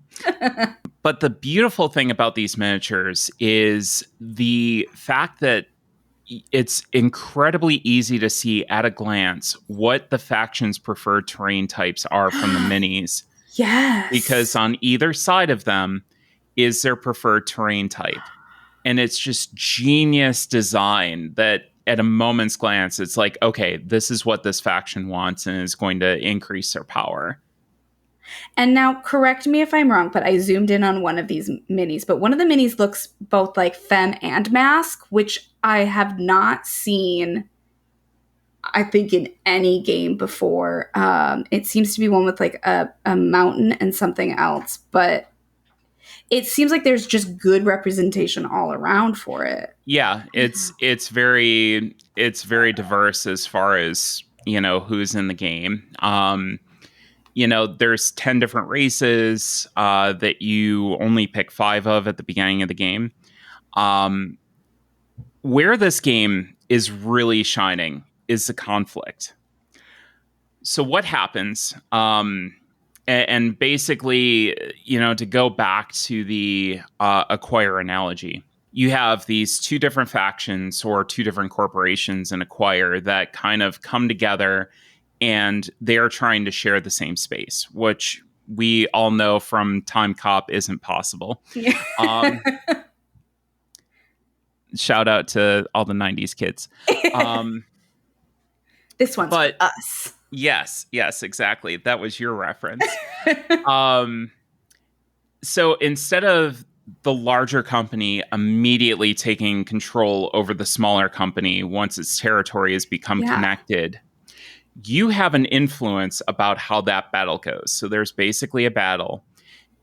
But the beautiful thing about these miniatures is the fact that it's incredibly easy to see at a glance what the faction's preferred terrain types are from the minis. Yes. Because on either side of them is their preferred terrain type. And it's just genius design that at a moment's glance, it's like, okay, this is what this faction wants and is going to increase their power. And now, correct me if I'm wrong, but I zoomed in on one of these minis. But one of the minis looks both like femme and mask, which I have not seen, I think, in any game before. It seems to be one with like a mountain and something else, but it seems like there's just good representation all around for it. Yeah, it's very diverse as far as, who's in the game. There's 10 different races that you only pick 5 of at the beginning of the game. Where this game is really shining is the conflict. So what happens? And basically, to go back to the Acquire analogy, you have these 2 different factions or 2 different corporations in Acquire that kind of come together, and they're trying to share the same space, which we all know from Time Cop isn't possible. Um, shout out to all the 90s kids. This one's for us. Yes, exactly. That was your reference. So instead of the larger company immediately taking control over the smaller company once its territory has become connected, you have an influence about how that battle goes. So there's basically a battle,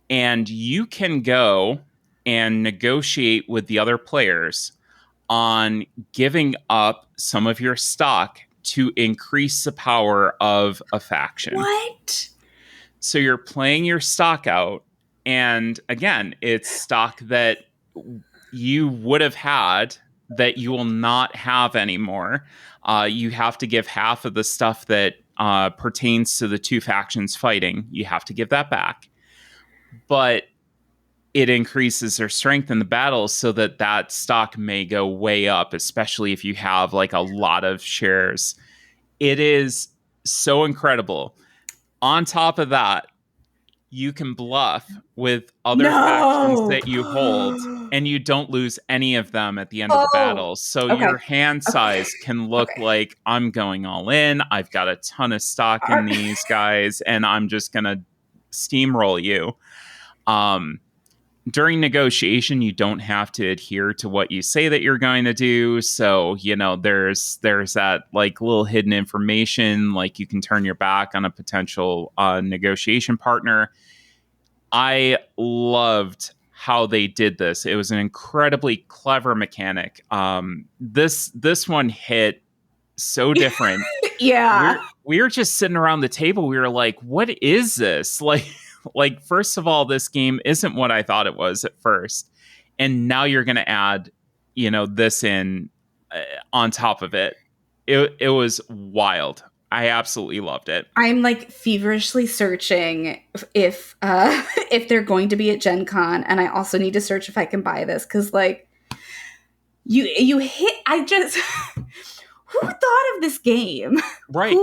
and you can go and negotiate with the other players on giving up some of your stock to increase the power of a faction. What? So you're playing your stock out, and again, it's stock that you would have had that you will not have anymore. You have to give half of the stuff that pertains to the 2 factions fighting. You have to give that back. But it increases their strength in the battle so that stock may go way up, especially if you have like a lot of shares. It is so incredible. On top of that, you can bluff with other factions that you hold, and you don't lose any of them at the end of the battle. So your hand size can look like, I'm going all in. I've got a ton of stock in these guys, and I'm just going to steamroll you. During negotiation, you don't have to adhere to what you say that you're going to do. So, there's that like little hidden information, like you can turn your back on a potential negotiation partner. I loved how they did this. It was an incredibly clever mechanic. This one hit so different. Yeah. We were just sitting around the table. We were like, what is this? Like, first of all, this game isn't what I thought it was at first. And now you're going to add, this in on top of it. It was wild. I absolutely loved it. I'm like feverishly searching if if they're going to be at Gen Con, and I also need to search if I can buy this, because like you hit. I just who thought of this game? Right.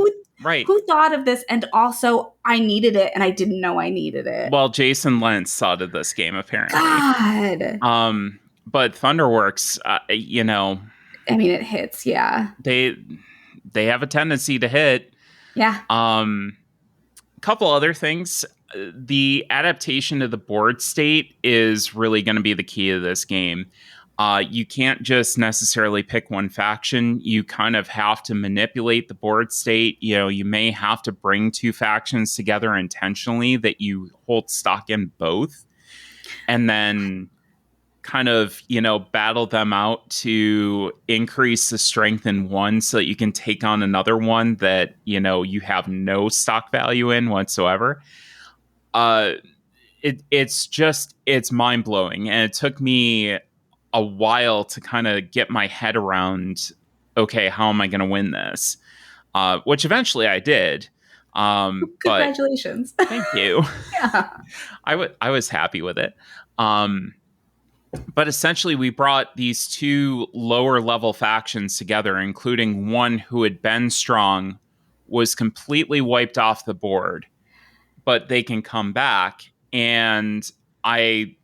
Who thought of this? And also, I needed it, and I didn't know I needed it. Well, Jason Lentz thought of this game apparently. God. But Thunderworks, I mean, it hits. Yeah. They have a tendency to hit. Yeah. Couple other things. The adaptation of the board state is really going to be the key to this game. You can't just necessarily pick one faction. You kind of have to manipulate the board state. You may have to bring 2 factions together intentionally that you hold stock in both, and then kind of, battle them out to increase the strength in one so that you can take on another one that, you have no stock value in whatsoever. It's mind-blowing. And it took me a while to kind of get my head around, okay, how am I going to win this? Which eventually I did. Congratulations. Thank you. Yeah. I was happy with it. But essentially, we brought these 2 lower level factions together, including one who had been strong, was completely wiped off the board, but they can come back. And I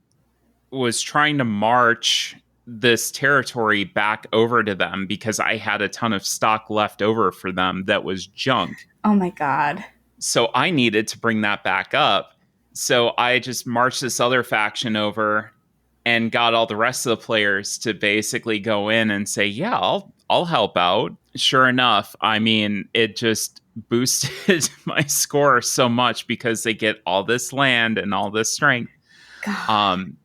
was trying to march this territory back over to them because I had a ton of stock left over for them that was junk. Oh my God. So I needed to bring that back up. So I just marched this other faction over and got all the rest of the players to basically go in and say, "Yeah, I'll help out." Sure enough, I mean, it just boosted my score so much because they get all this land and all this strength. God. Um,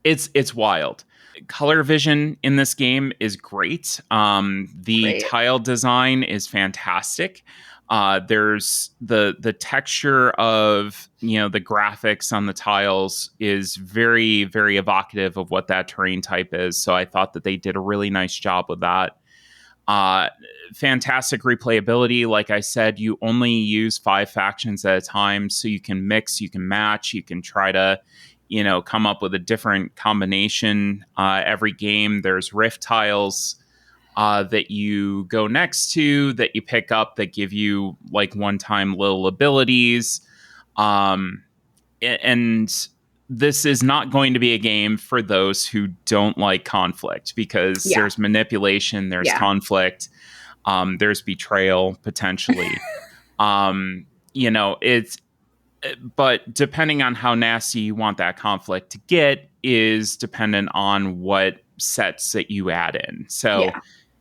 it's wild. Color vision in this game is great. The Great. tile design is fantastic. There's the texture of the graphics on the tiles is very very evocative of what that terrain type is. So I thought that they did a really nice job with that. Uh, Fantastic replayability. Like I said, you only use 5 factions at a time, so you can mix, you can match, you can try to, come up with a different combination. Every game, there's rift tiles that you go next to that you pick up that give you like one-time little abilities. And this is not going to be a game for those who don't like conflict because Yeah. there's manipulation, there's Yeah. conflict, there's betrayal potentially. It's but depending on how nasty you want that conflict to get is dependent on what sets that you add in. So,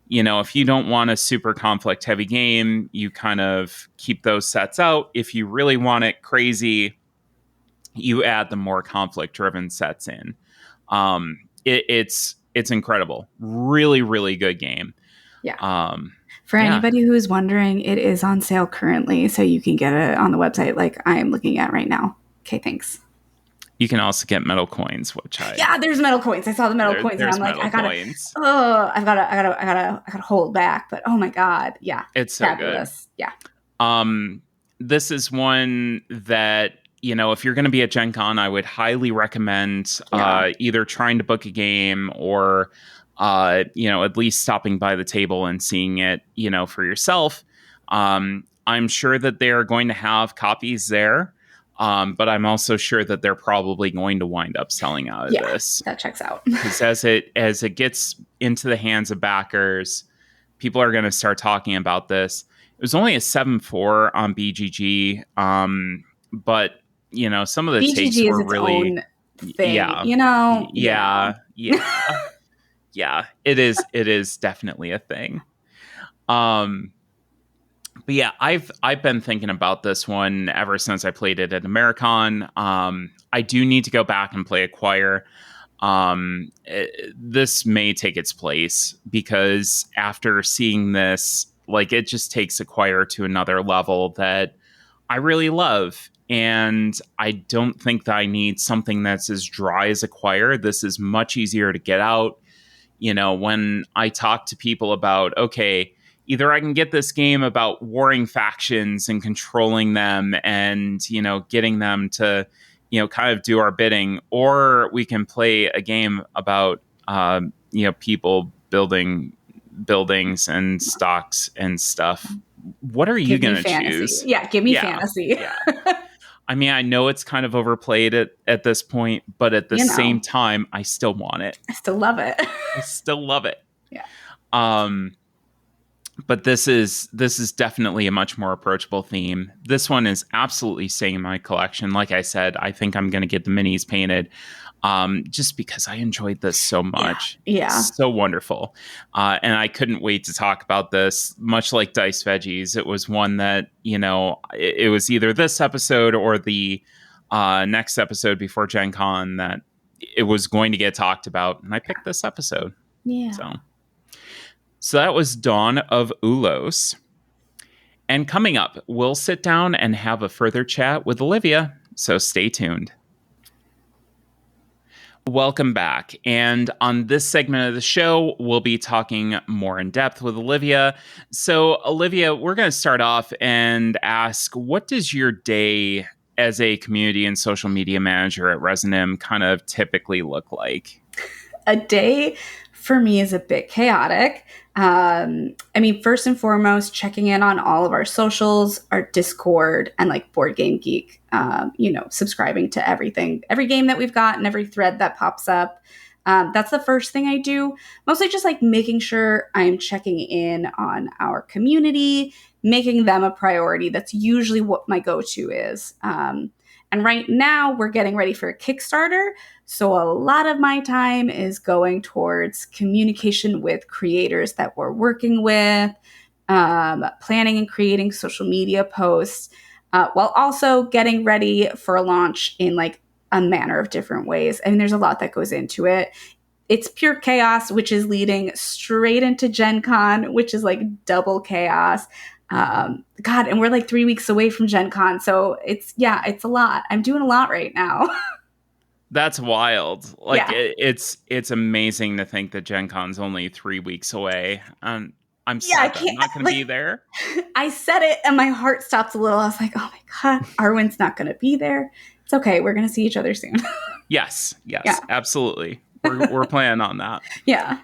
Yeah. if you don't want a super conflict heavy game, you kind of keep those sets out. If you really want it crazy, you add the more conflict driven sets in. It's incredible. Really, really good game. Yeah. Um, For yeah. anybody who is wondering, it is on sale currently, so you can get it on the website like I am looking at right now. Okay, thanks. You can also get metal coins, which Yeah, there's metal coins. I saw the metal coins, and there's I'm like, metal coins. I gotta hold back. But oh my God, yeah, It's so fabulous. good. Yeah, This is one that if you're going to be at Gen Con, I would highly recommend yeah, either trying to book a game or at least stopping by the table and seeing it for yourself. I'm sure that they're going to have copies there. But I'm also sure that they're probably going to wind up selling out of this. that checks out. Because as it gets into the hands of backers, people are going to start talking about this. It was only a 7.4 on BGG, but some of the takes BGG is were its really, own thing, yeah, Yeah, yeah. It is definitely a thing. But yeah, I've been thinking about this one ever since I played it at Americon. I do need to go back and play Acquire. This may take its place because after seeing this, like it just takes Acquire to another level that I really love. And I don't think that I need something that's as dry as Acquire. This is much easier to get out. When I talk to people about, okay, either I can get this game about warring factions and controlling them and, getting them to, kind of do our bidding, or we can play a game about, people building buildings and stocks and stuff. What are you give me going to fantasy. choose? Yeah, give me Yeah. fantasy. Yeah. I mean, I know it's kind of overplayed at this point, but at the same time, I still want it. I still love it. I still love it. Yeah. But this is definitely a much more approachable theme. This one is absolutely staying in my collection. Like I said, I think I'm going to get the minis painted, just because I enjoyed this so much. Yeah. So wonderful. And I couldn't wait to talk about this. Much like Dice Veggies, it was one that it was either this episode or the next episode before Gen Con that it was going to get talked about, and I picked this episode. Yeah. So that was Dawn of Ulos. And coming up, we'll sit down and have a further chat with Olivia, so stay tuned. Welcome back. And on this segment of the show, we'll be talking more in depth with Olivia. So, Olivia, we're going to start off and ask, what does your day as a community and social media manager at Resonim kind of typically look like? A day for me is a bit chaotic. First and foremost, checking in on all of our socials, our Discord, and like Board Game Geek, subscribing to everything, every game that we've got and every thread that pops up. That's the first thing I do. Mostly just like making sure I'm checking in on our community, making them a priority. That's usually what my go-to is. And right now we're getting ready for a Kickstarter. So a lot of my time is going towards communication with creators that we're working with, planning and creating social media posts, while also getting ready for a launch in like a manner of different ways. I mean, there's a lot that goes into it. It's pure chaos, which is leading straight into Gen Con, which is like double chaos. God, and we're like 3 weeks away from Gen Con. So it's a lot. I'm doing a lot right now. That's wild. Like Yeah. it's amazing to think that Gen Con's only 3 weeks away. I'm Yeah, I sad that I'm can't, not going to like, be there. I said it and my heart stopped a little. I was like, oh my God, Arwen's not going to be there. It's okay. We're going to see each other soon. Yes, Yeah. yes, absolutely. We're planning on that. Yeah.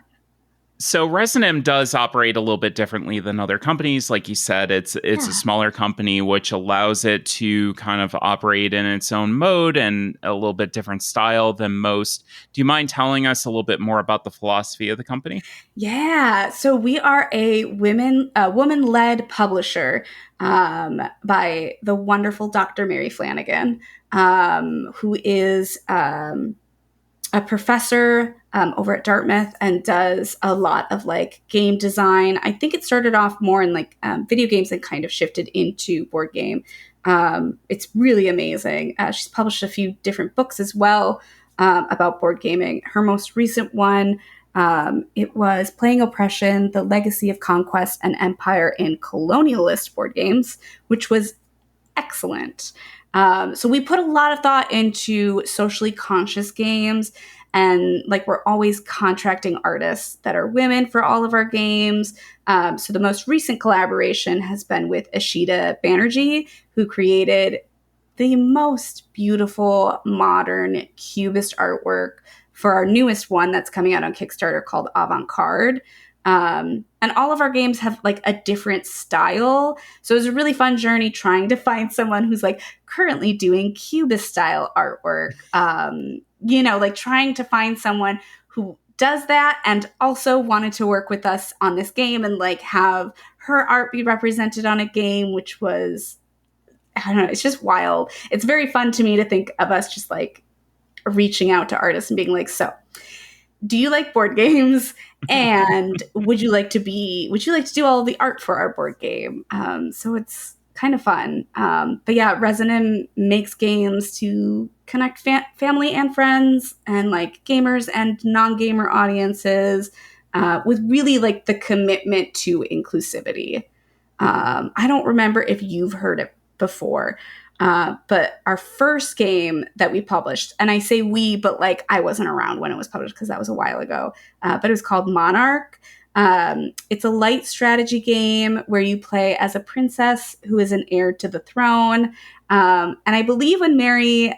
So Resonum does operate a little bit differently than other companies. Like you said, it's a Yeah. smaller company, which allows it to kind of operate in its own mode and a little bit different style than most. Do you mind telling us a little bit more about the philosophy of the company? Yeah. So we are a woman-led publisher, by the wonderful Dr. Mary Flanagan, who is a professor over at Dartmouth and does a lot of like game design. I think it started off more in like video games and kind of shifted into board game. It's really amazing. She's published a few different books as well about board gaming. Her most recent one, it was Playing Oppression, The Legacy of Conquest and Empire in Colonialist Board Games, which was excellent. So we put a lot of thought into socially conscious games, and like we're always contracting artists that are women for all of our games. So the most recent collaboration has been with Ashita Banerjee, who created the most beautiful modern cubist artwork for our newest one that's coming out on Kickstarter called Avant Garde. And all of our games have like a different style. So it was a really fun journey trying to find someone who's like currently doing cubist style artwork. Like trying to find someone who does that and also wanted to work with us on this game and like have her art be represented on a game, which was, I don't know, it's just wild. It's very fun to me to think of us just like reaching out to artists and being like, so do you like board games? And would you like to do all the art for our board game? So it's kind of fun. But yeah, Resonum makes games to connect family and friends and like gamers and non-gamer audiences, with really like the commitment to inclusivity. I don't remember if you've heard it before, but our first game that we published, and I say we, but like I wasn't around when it was published because that was a while ago, but it was called Monarch. It's a light strategy game where you play as a princess who is an heir to the throne. And I believe when Mary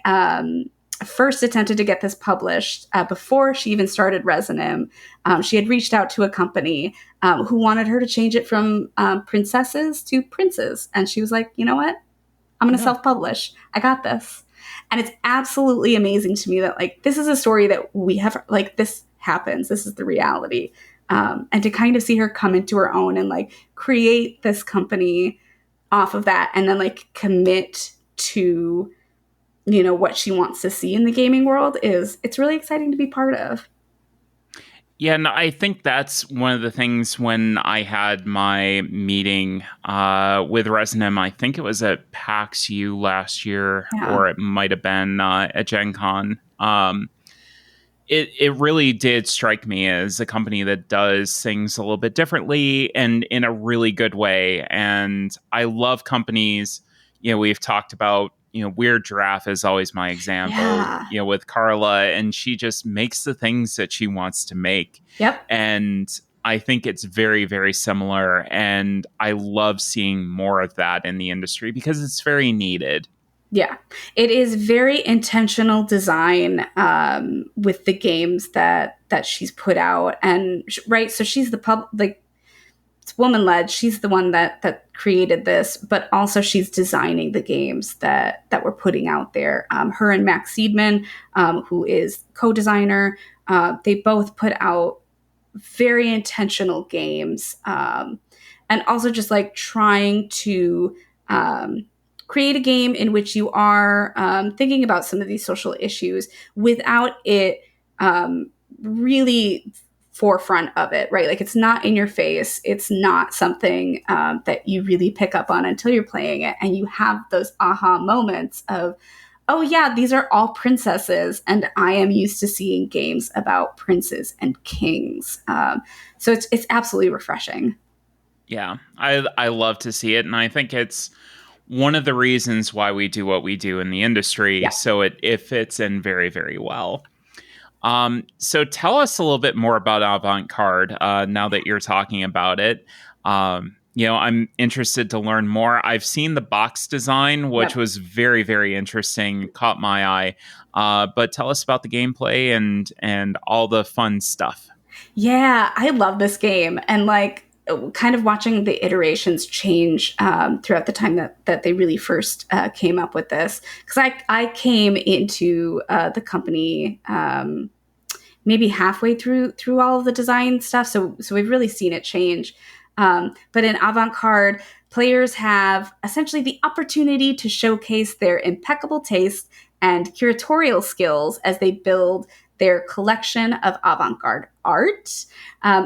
first attempted to get this published, before she even started Resonum, she had reached out to a company who wanted her to change it from princesses to princes. And she was like, you know what? I'm going to Yeah. self-publish. I got this. And it's absolutely amazing to me that like this is a story that we have, like this happens. This is the reality. And to kind of see her come into her own and like create this company off of that and then like commit to, what she wants to see in the gaming world it's really exciting to be part of. Yeah, and I think that's one of the things when I had my meeting with Resonum. I think it was at PAX U last year, Yeah. or it might have been at Gen Con. It really did strike me as a company that does things a little bit differently and in a really good way. And I love companies, we've talked about, Weird Giraffe is always my example, Yeah. with Carla, and she just makes the things that she wants to make. Yep. And I think it's very, very similar. And I love seeing more of that in the industry because it's very needed. Yeah, it is very intentional design, with the games that she's put out, and right. So she's the it's woman led. She's the one that created this, but also she's designing the games that we're putting out there. Her and Max Seidman, who is co-designer, they both put out very intentional games, and also just like trying to create a game in which you are thinking about some of these social issues without it really forefront of it, right? Like it's not in your face. It's not something that you really pick up on until you're playing it, and you have those aha moments of, oh yeah, these are all princesses, and I am used to seeing games about princes and kings. So it's absolutely refreshing. Yeah, I love to see it, and I think it's one of the reasons why we do what we do in the industry. Yeah. So it fits in very, very well. So tell us a little bit more about Avant-Garde now that you're talking about it. I'm interested to learn more. I've seen the box design, which Yep. was very, very interesting, caught my eye. But tell us about the gameplay and all the fun stuff. Yeah, I love this game, and like kind of watching the iterations change throughout the time that they really first came up with this, because I came into the company maybe halfway through all of the design stuff, so we've really seen it change. But in Avant-Garde, players have essentially the opportunity to showcase their impeccable taste and curatorial skills as they build their collection of avant-garde art.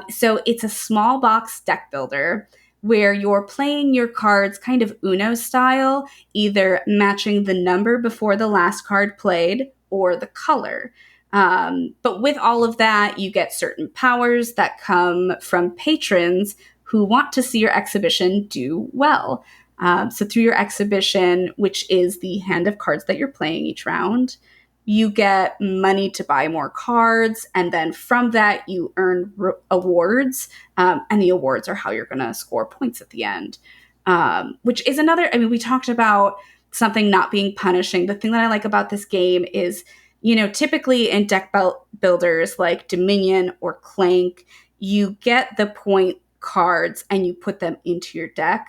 So it's a small box deck builder where you're playing your cards kind of Uno style, either matching the number before the last card played or the color. But with all of that, you get certain powers that come from patrons who want to see your exhibition do well. So through your exhibition, which is the hand of cards that you're playing each round, you get money to buy more cards, and then from that you earn awards, and the awards are how you're going to score points at the end. Which is another. I mean, we talked about something not being punishing. The thing that I like about this game is, typically in deck builders like Dominion or Clank, you get the point cards and you put them into your deck.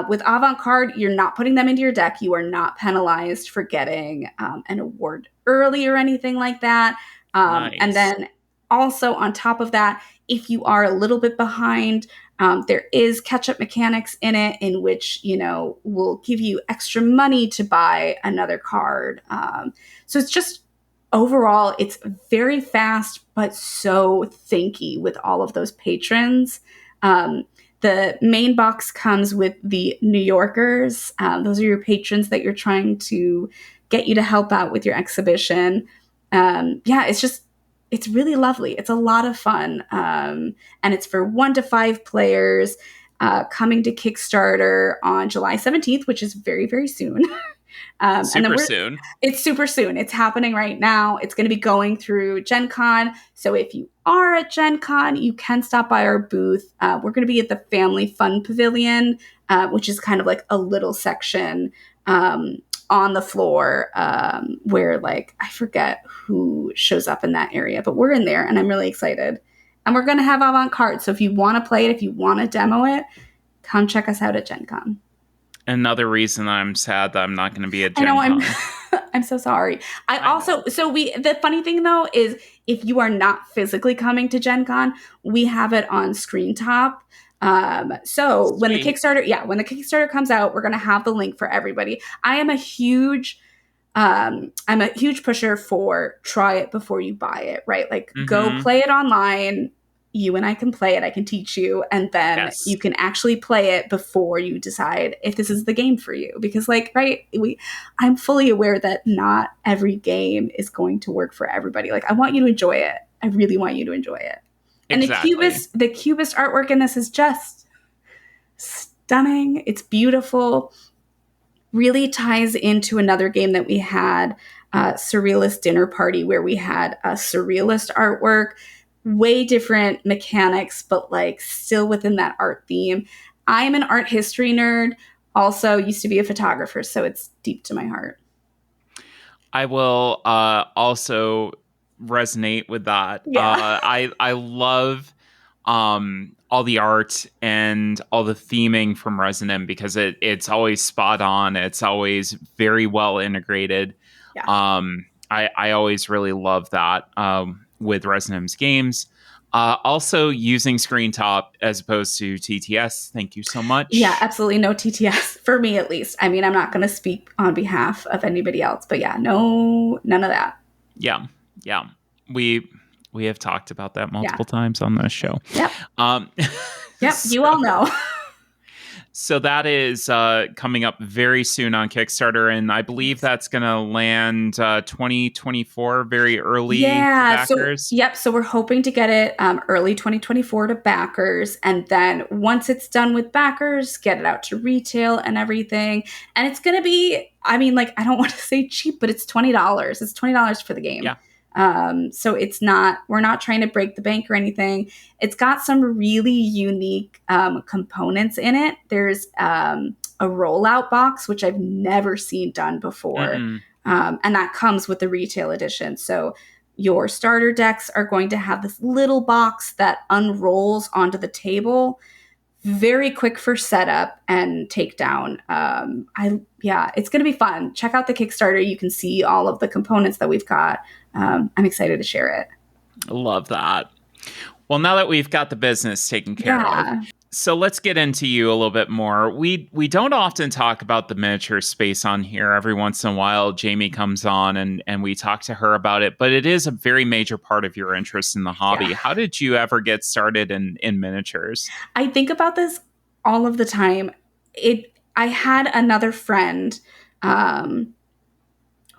With Avant-Garde, you're not putting them into your deck. You are not penalized for getting an award early or anything like that. And Nice. then also on top of that, if you are a little bit behind, there is catch-up mechanics in it, in which, will give you extra money to buy another card. So it's just overall, it's very fast, but so thinky with all of those patrons. The main box comes with the New Yorkers. Those are your patrons that you're trying to get you to help out with your exhibition. Yeah, it's really lovely. It's a lot of fun. And it's for 1 to 5 players, coming to Kickstarter on July 17th, which is very, very soon. And then Super soon. it's super soon. It's happening right now. It's going to be going through Gen Con. So if you are at Gen Con, you can stop by our booth. We're going to be at the Family Fun Pavilion, which is kind of like a little section on the floor, where, like, I forget who shows up in that area, but we're in there and I'm really excited. And we're going to have Avant-Garde. So if you want to play it, if you want to demo it, come check us out at Gen Con. Another reason I'm sad that I'm not going to be at I know Gen Con. I'm so sorry. I also, know. so the funny thing though is, if you are not physically coming to Gen Con, we have it on Screen Top. So when the Sweet. Kickstarter comes out, we're going to have the link for everybody. I'm a huge pusher for try it before you buy it, right? Like, go Mm-hmm. play it online. You and I can play it. I can teach you. And then Yes. you can actually play it before you decide if this is the game for you. Because, like, right, I'm fully aware that not every game is going to work for everybody. Like, I want you to enjoy it. I really want you to enjoy it. And Exactly. the cubist artwork in this is just stunning. It's beautiful. Really ties into another game that we had, Surrealist Dinner Party, where we had a surrealist artwork, way different mechanics, but like still within that art theme. I'm an art history nerd, also used to be a photographer, so it's deep to my heart. I will also resonate with that. Yeah. I love all the art and all the theming from Resonant, because it's always spot on. It's always very well integrated. Yeah. I always really love that with Resonant's games. Also, using screen top as opposed to TTS. Thank you so Yeah, much. absolutely no TTS for me at least. I mean, I'm not going to speak on behalf of anybody else, but yeah, no, none of that. Yeah, yeah. We we have talked about that Yeah. multiple times on this show. Yep. Um, Yep. so, You all know. so that is coming up very soon on Kickstarter, and I believe Yes. that's going to land 2024 very early to Yeah. So, backers. yep. So we're hoping to get it early 2024 to backers. And then once it's done with backers, get it out to retail and everything. And it's going to be, I mean, like, I don't want to say cheap, but it's $20. It's $20 for the game. Yeah. So it's not, we're not trying to break the bank or anything. It's got some really unique components in it. There's a rollout box, which I've never seen done before. Mm-mm. And that comes with the retail edition. So your starter decks are going to have this little box that unrolls onto the table. Very quick for setup and takedown. It's going to be fun. Check out the Kickstarter. You can see all of the components that we've got. I'm excited to share it. Love that. Well, now that we've got the business taken care of, Yeah. so let's get into you a little bit more. We don't often talk about the miniature space on here. Every once in a while, Jamie comes on and we talk to her about it, but it is a very major part of your interest in the hobby. Yeah. How did you ever get started in miniatures? I think about this all of the time. I had another friend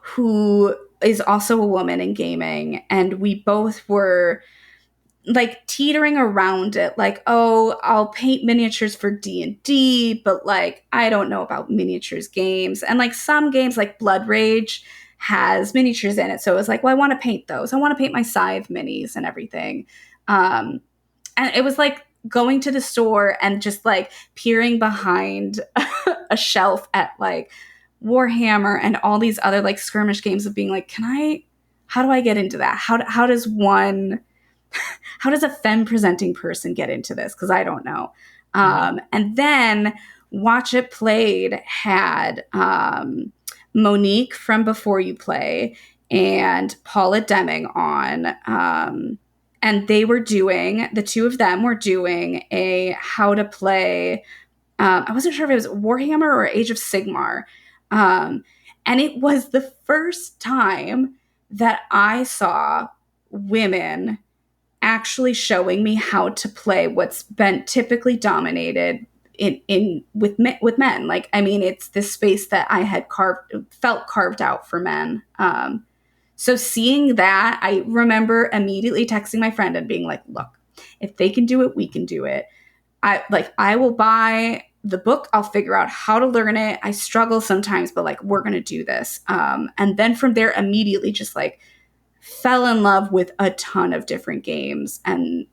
who is also a woman in gaming, and we both were like teetering around it, like, oh, I'll paint miniatures for D&D, but like I don't know about miniatures games. And like some games like Blood Rage has miniatures in it, so it was like, well, I want to paint those. I want to paint my Scythe minis and everything. And it was like going to the store and just like peering behind a shelf at like Warhammer and all these other like skirmish games of being like, how do I get into that? How does a femme presenting person get into this? Because I don't know. And then Watch It Played had Monique from Before You Play and Paula Deming on. And the two of them were doing a how to play. I wasn't sure if it was Warhammer or Age of Sigmar. And it was the first time that I saw women actually showing me how to play what's been typically dominated with men. Like, I mean, it's this space that I had felt carved out for men. So seeing that, I remember immediately texting my friend and being like, look, if they can do it, we can do it. I will buy the book. I'll figure out how to learn it. I struggle sometimes, but like, we're going to do this. And then from there, immediately just like fell in love with a ton of different games and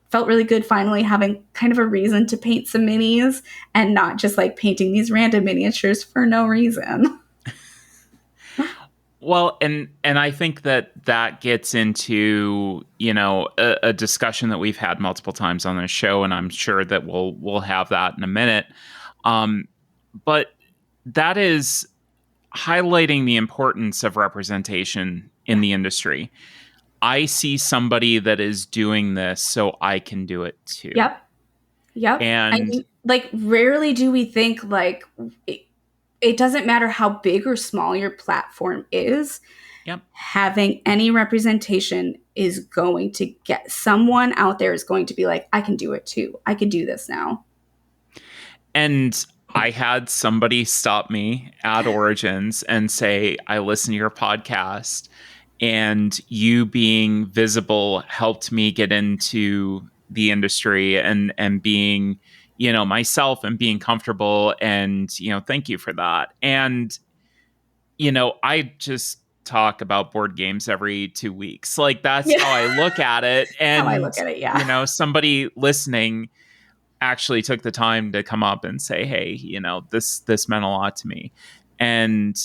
felt really good finally having kind of a reason to paint some minis and not just like painting these random miniatures for no reason. Well, and I think that gets into, you know, a discussion that we've had multiple times on this show, and I'm sure that we'll have that in a minute. But that is highlighting the importance of representation in the industry. I see somebody that is doing this, so I can do it too. Yep. I And mean, like, rarely do we think like it doesn't matter how big or small your platform is. yep. Having any representation is going to get someone out there is going to be like, I can do it too. I can do this now. And I had somebody stop me at Origins and say, I listen to your podcast, and you being visible helped me get into the industry and being, you know, myself and being comfortable. And, you know, thank you for that. And, you know, I just talk about board games every 2 weeks. Like, that's Yeah. how I look at it. How I And, look at it, yeah. you know, somebody listening actually took the time to come up and say, hey, you know, this meant a lot to me. And,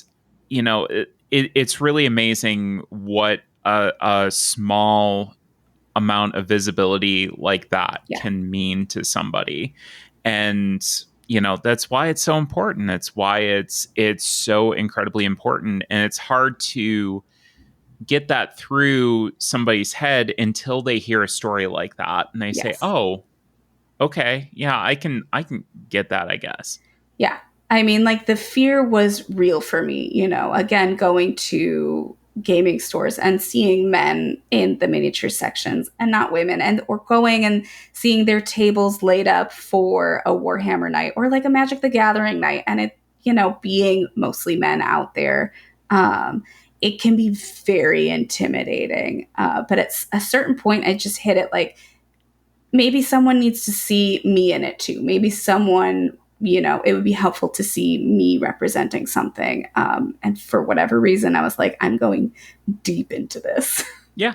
you know, it's really amazing what a small amount of visibility like that Yeah. can mean to somebody. And that's why it's so important. It's why it's so incredibly important, and it's hard to get that through somebody's head until they hear a story like that and they say, Yes. "Oh, okay, yeah, I can get that, I guess." Yeah. I mean, like the fear was real for me, again, going to gaming stores and seeing men in the miniature sections and not women, and or going and seeing their tables laid up for a Warhammer night or like a Magic the Gathering night, and it, being mostly men out there. It can be very intimidating. But at a certain point, I just hit it like, maybe someone needs to see me in it too. Maybe someone, it would be helpful to see me representing something. And for whatever reason, I was like, I'm going deep into this. Yeah.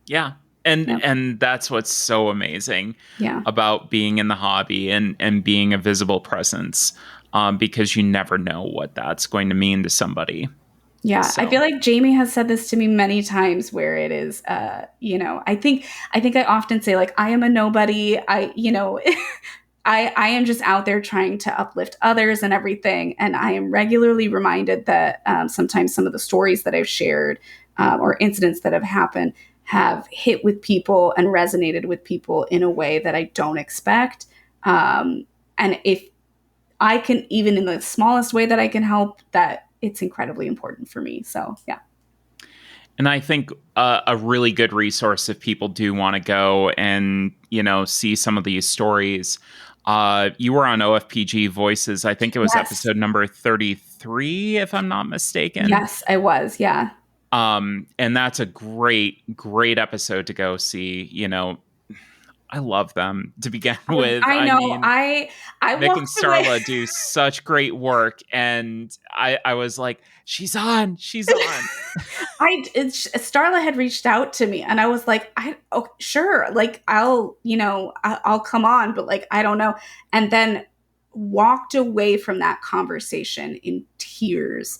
Yeah. And Yep. and that's what's so amazing Yeah. about being in the hobby and being a visible presence, because you never know what that's going to mean to somebody. Yeah, I feel So, like Jamie has said this to me many times where it is, I think I often say like, I am a nobody. I am just out there trying to uplift others and everything. And I am regularly reminded that sometimes some of the stories that I've shared or incidents that have happened have hit with people and resonated with people in a way that I don't expect. And if I can, even in the smallest way that I can help, that it's incredibly important for me. So, yeah. and I think a really good resource if people do want to go and see some of these stories. You were on OFPG Voices. I think it was Yes. episode number 33, if I'm not mistaken. Yes, I was. Yeah. And that's a great episode to go see. I love them to begin with. I I know. mean, I Nick and walked away. Starla do such great work, and I was like, she's on. Starla had reached out to me, and I was like, oh, sure, like I'll come on, but like I don't know. And then walked away from that conversation in tears,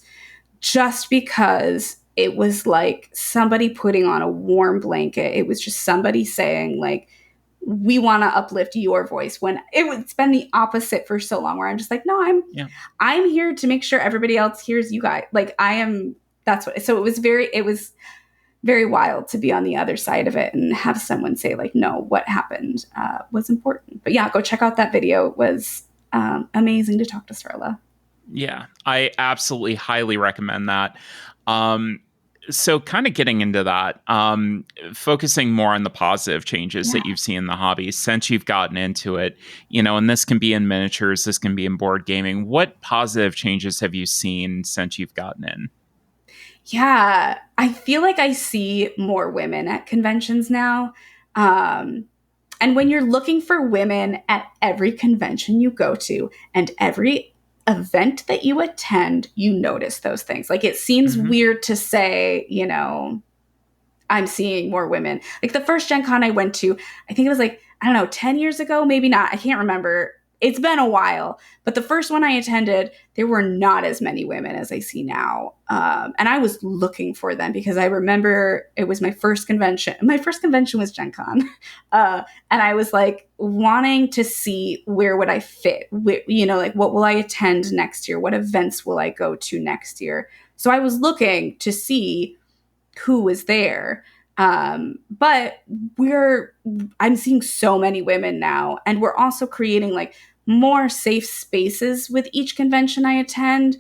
just because it was like somebody putting on a warm blanket. It was just somebody saying like, we want to uplift your voice, when it's been the opposite for so long, where I'm just like, no, Yeah. I'm here to make sure everybody else hears you guys. Like I am, that's what, so it was very wild to be on the other side of it and have someone say like, no, what happened was important. But yeah, go check out that video. It was amazing to talk to Starla. Yeah, I absolutely highly recommend that. Um, so, kind of getting into that, focusing more on the positive changes Yeah. that you've seen in the hobby since you've gotten into it, and this can be in miniatures, this can be in board gaming. What positive changes have you seen since you've gotten in? Yeah, I feel like I see more women at conventions now. Um, and when you're looking for women at every convention you go to and every event that you attend, you notice those things. Like it seems Hmm. weird to say, I'm seeing more women. Like the first Gen Con I went to, I think it was like, I don't know, 10 years ago, maybe not. I can't remember. It's been a while. But the first one I attended, there were not as many women as I see now. And I was looking for them because I remember it was my first convention. My first convention was Gen Con. And I was like wanting to see where would I fit? Like what will I attend next year? What events will I go to next year? So I was looking to see who was there. But I'm seeing so many women now, and we're also creating like more safe spaces with each convention I attend,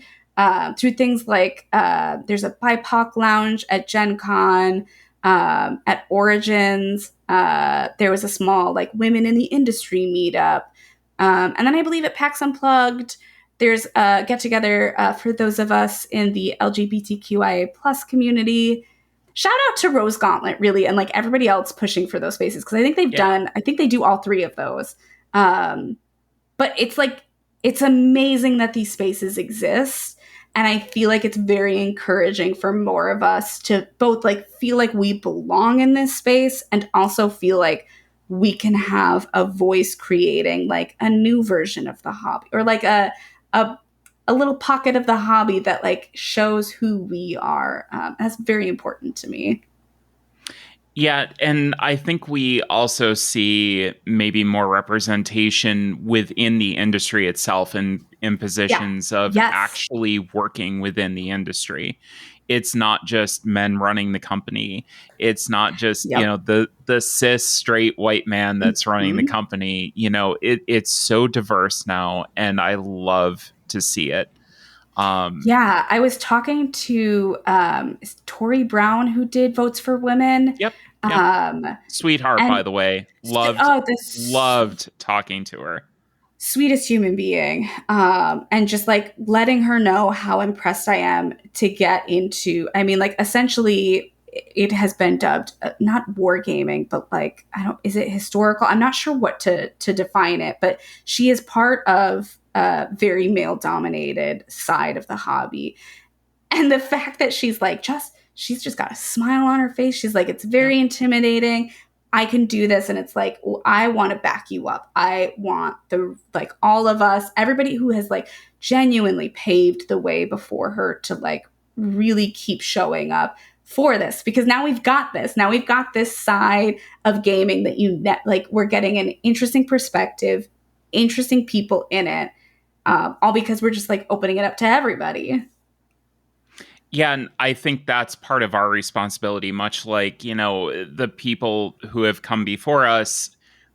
through things like there's a BIPOC lounge at Gen Con, at Origins. There was a small like women in the industry meetup. And then I believe at PAX Unplugged, there's a get together for those of us in the LGBTQIA plus community. Shout out to Rose Gauntlet, really, and like everybody else pushing for those spaces, because Yeah. I think they do all three of those. Um, but it's like, it's amazing that these spaces exist. And I feel like it's very encouraging for more of us to both like feel like we belong in this space and also feel like we can have a voice creating like a new version of the hobby, or like a, a little pocket of the hobby that like shows who we are. That's very important to me. Yeah, and I think we also see maybe more representation within the industry itself and in Yeah. positions of Yes. actually working within the industry. It's not just men running the company. It's not just, Yep. the cis straight white man that's running the Mhm. company. It's so diverse now and I love to see it. Um Yeah, I was talking to Tori Brown, who did Votes for Women. yep, yep. Um, Sweetheart, by and the way. Loved oh, loved talking to her. sweetest human being. And just like letting her know how impressed I am to get into, I mean, like essentially it has been dubbed not wargaming, but like, I don't, is it historical? I'm not sure what to define it, but she is part of a very male dominated side of the hobby. And the fact that she's just got a smile on her face. She's like, it's Yep. very intimidating. I can do this. And it's like, well, I want to back you up. I want like all of us, everybody who has like genuinely paved the way before her to like really keep showing up for this, because now we've got this. Now we've got this side of gaming that like we're getting an interesting perspective, interesting people in it, all because we're just like opening it up to everybody. Yeah, and I think that's part of our responsibility, much like, the people who have come before us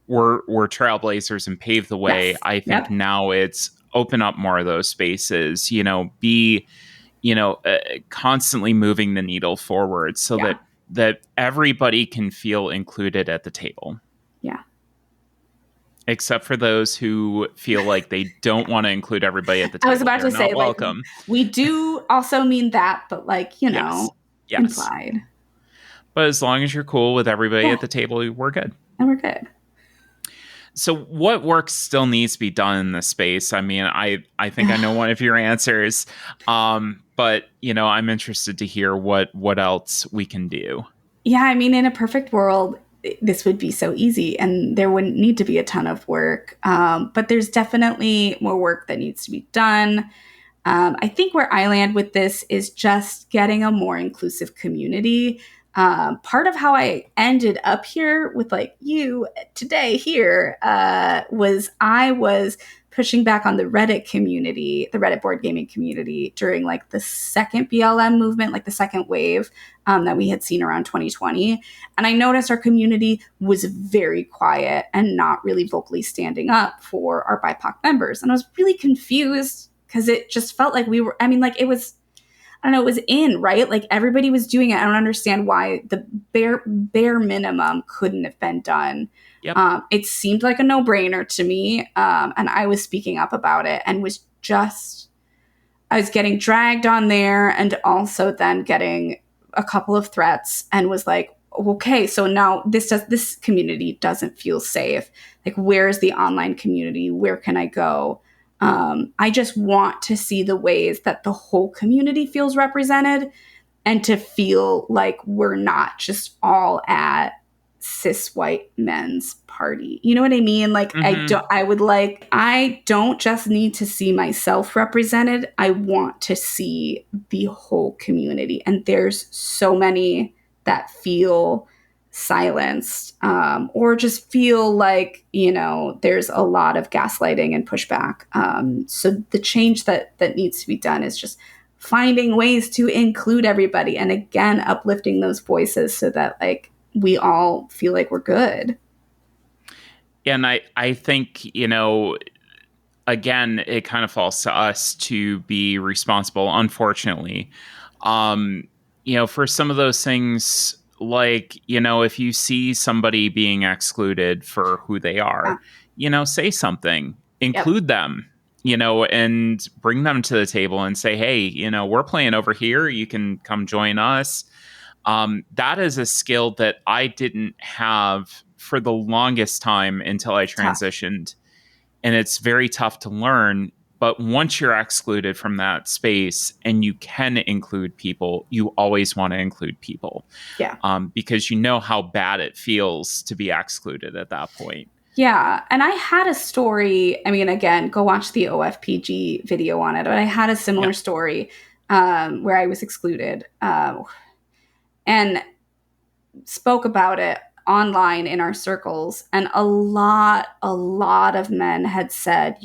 were trailblazers and paved the way. Yes. I think Yep. now it's open up more of those spaces, be, constantly moving the needle forward so Yeah. that everybody can feel included at the table. Yeah. Except for those who feel like they don't want to include everybody at the I was table. about They're to not say, like, welcome. we do also mean that, but like, Yes. Yes. implied. But as long as you're cool with everybody Yeah. at the table, we're good. And we're good. So what work still needs to be done in this space? I mean, I think I know one of your answers. But I'm interested to hear what else we can do. Yeah. I mean, in a perfect world, this would be so easy and there wouldn't need to be a ton of work. But there's definitely more work that needs to be done. I think where I land with this is just getting a more inclusive community. Part of how I ended up here with like you today here was I was pushing back on the Reddit community, the Reddit board gaming community during like the second BLM movement, like the second wave that we had seen around 2020. And I noticed our community was very quiet and not really vocally standing up for our BIPOC members. And I was really confused because it just felt like we were, I mean, like it was, I don't know, it was in, right? Like everybody was doing it. I don't understand why the bare minimum couldn't have been done. Yep. It seemed like a no-brainer to me. And I was speaking up about it and was just, I was getting dragged on there and also then getting a couple of threats and was like, okay, so now this community doesn't feel safe. Like, where's the online community? Where can I go? I just want to see the ways that the whole community feels represented and to feel like we're not just all at cis white men's party. You know what I mean? Like Mm-hmm. I don't just need to see myself represented. I want to see the whole community. And there's so many that feel silenced, or just feel like, there's a lot of gaslighting and pushback. So the change that needs to be done is just finding ways to include everybody and again uplifting those voices so that like we all feel like we're good. And I think, again, it kind of falls to us to be responsible, unfortunately. For some of those things, like, if you see somebody being excluded for who they Yeah. are, say something, Yep. include them, and bring them to the table and say, hey, we're playing over here. You can come join us. That is a skill that I didn't have for the longest time until I Tough. transitioned. And it's very tough to learn. But once you're excluded from that space and you can include people, you always want to include people, Yeah. because you know how bad it feels to be excluded at that point. Yeah. And I had a story. I mean, again, go watch the OFPG video on it. But I had a Yeah. similar story where I was excluded. And spoke about it online in our circles, and a lot of men had said,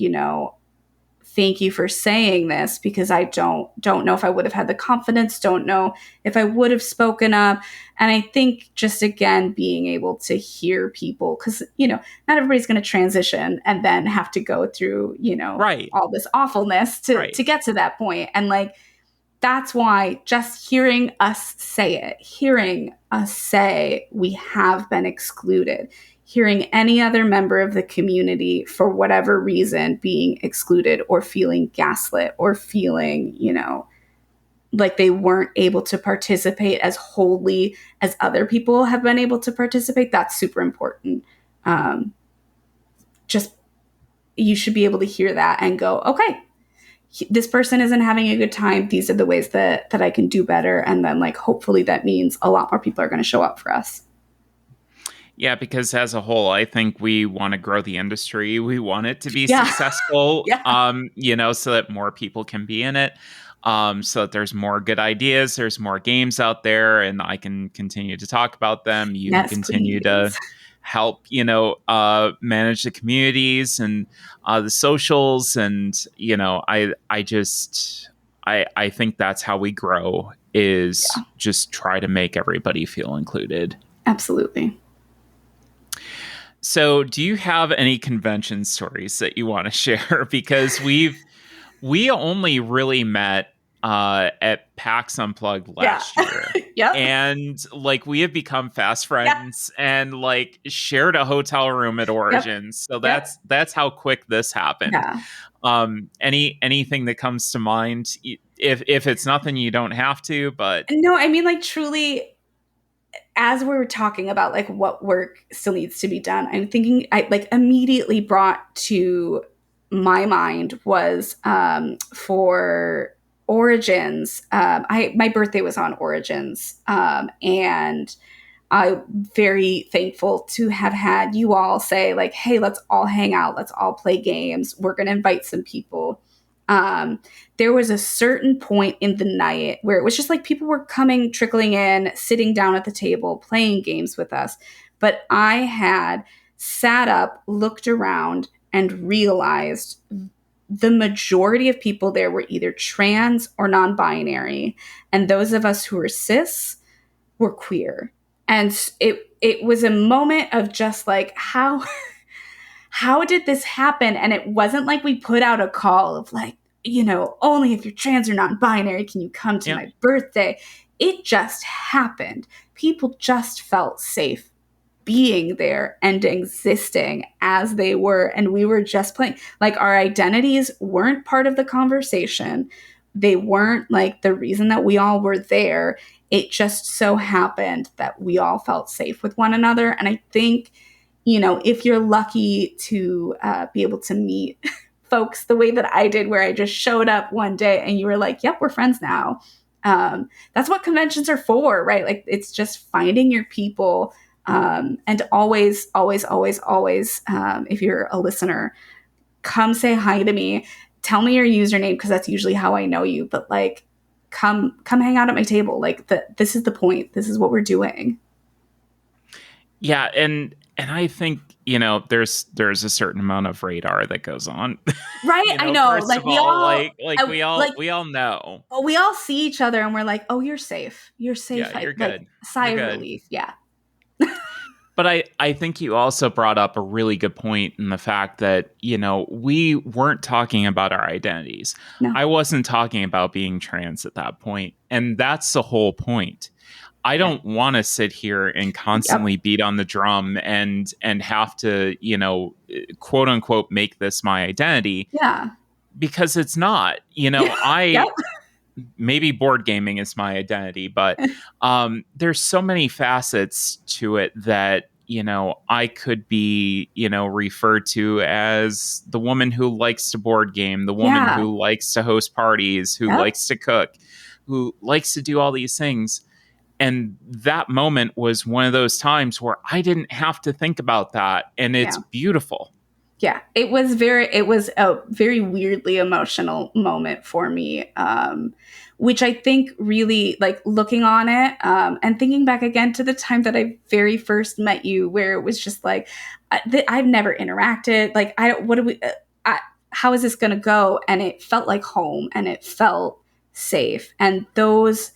thank you for saying this, because I don't know if I would have had the confidence, don't know if I would have spoken up. And I think just again being able to hear people, because not everybody's going to transition and then have to go through Right. all this awfulness to Right. get to that point. And like, that's why just hearing us say it, hearing us say we have been excluded, hearing any other member of the community for whatever reason being excluded or feeling gaslit or feeling, like they weren't able to participate as wholly as other people have been able to participate, that's super important. Just you should be able to hear that and go, okay, this person isn't having a good time. These are the ways that I can do better. And then like, hopefully that means a lot more people are going to show up for us. Yeah, because as a whole, I think we want to grow the industry. We want it to be Yeah. successful, Yeah. so that more people can be in it. So that there's more good ideas, there's more games out there, and I can continue to talk about them. You can Yes, continue to please. help, manage the communities and the socials, and I think that's how we grow, is Yeah, just try to make everybody feel included. absolutely. So, do you have any convention stories that you want to share? Because we only really met at PAX Unplugged Yeah. last year, Yep. and like we have become fast Yeah. friends and like shared a hotel room at Yep. Origins. So Yep. that's how quick this happened. Yeah. Anything that comes to mind? If it's nothing, you don't have to. But No, I mean, like, truly, as we were talking about like what work still needs to be done, I'm thinking I like immediately brought to my mind was for Origins. I my birthday was on Origins, and I'm very thankful to have had you all say like, "Hey, let's all hang out. Let's all play games. We're going to invite some people." Um, there was a certain point in the night where it was just like people were coming, trickling in, sitting down at the table, playing games with us. But I had sat up, looked around, and realized the majority of people there were either trans or non binary. And those of us who were cis were queer. And it was a moment of just like, how did this happen? And it wasn't like we put out a call of like, only if you're trans or non-binary can you come to yeah, my birthday. It just happened. People just felt safe being there and existing as they were, and we were just playing. Like, our identities weren't part of the conversation. They weren't like the reason that we all were there. It just so happened that we all felt safe with one another. And I think, if you're lucky to be able to meet folks the way that I did, where I just showed up one day and you were like, yep, we're friends now. That's what conventions are for, right? Like, it's just finding your people. And always, always, always, always, if you're a listener, come say hi to me. Tell me your username, because that's usually how I know you. But like, come hang out at my table. Like, this is the point. This is what we're doing. yeah, and I think there's a certain amount of radar that goes on. Right? I know. First Like, of all, like I, like we all know. we all see each other and we're like, oh, you're safe. You're safe. Yeah, you're Like, good. sigh You're of good. relief. Yeah. But I think you also brought up a really good point in the fact that, we weren't talking about our identities. No. I wasn't talking about being trans at that point, and that's the whole point. I Yeah. don't want to sit here and Yep. constantly beat on the drum and have to, quote unquote make this my identity, Yeah. because it's not. Yep. I maybe board gaming is my identity, but there's so many facets to it that I could be referred to as the woman who likes to board game, the woman Yeah. who likes to host parties, who Yep. likes to cook, who likes to do all these things. And that moment was one of those times where I didn't have to think about that, and it's Yeah. beautiful. Yeah, it was a very weirdly emotional moment for me, which I think really, like, looking on it, and thinking back again to the time that I very first met you, where it was just like, I've never interacted, like, I what do we I, how is this going to go, and it felt like home, and it felt safe, and those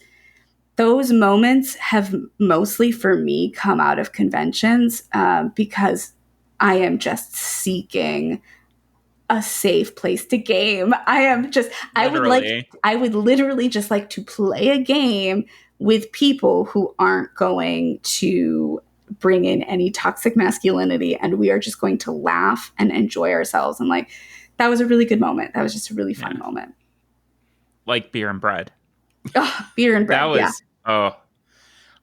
moments have mostly for me come out of conventions, because I am just seeking a safe place to game. Literally. I would literally just like to play a game with people who aren't going to bring in any toxic masculinity, and we are just going to laugh and enjoy ourselves. And like, that was a really good moment. That was just a really fun Yeah. moment. Like beer and bread. Oh, beer and That bread. Yeah. was, oh,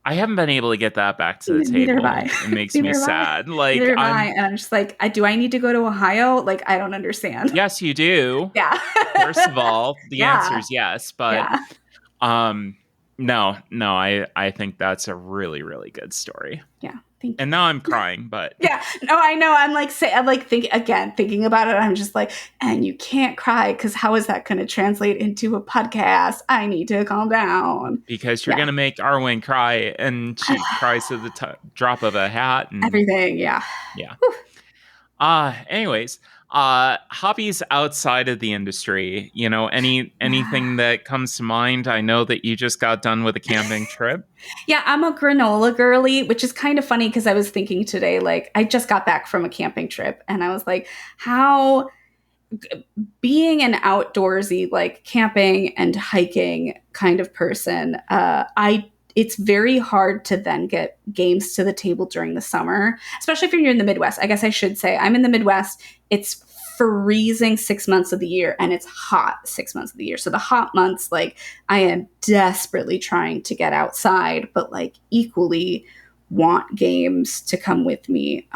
I haven't been able to get that back to the Neither have table. I. It makes me Neither have I. sad. Like, Neither have I. And I'm just like, do I need to go to Ohio? Like, I don't understand. yes, you do. Yeah. First of all, the answer Yeah. is yes, but Yeah. um no, I think that's a really, really good story. Yeah. Thank And you. now I'm crying, but Yeah. No, I know. I'm like thinking about it. I'm just like, and you can't cry because how is that going to translate into a podcast? I need to calm down. because you're Yeah. gonna make Arwen cry, and she cries to the drop of a hat, and Everything. Yeah. yeah. Anyways, hobbies outside of the industry, Yeah. anything that comes to mind. I know that you just got done with a camping trip. Yeah, I'm a granola girly, which is kind of funny because I was thinking today, like, I just got back from a camping trip and I was like, how being an outdoorsy, like camping and hiking kind of person, it's very hard to then get games to the table during the summer, especially if you're in the Midwest. I guess I should say I'm in the Midwest. It's freezing 6 months of the year and it's hot 6 months of the year. So the hot months, like, I am desperately trying to get outside, but like equally want games to come with me.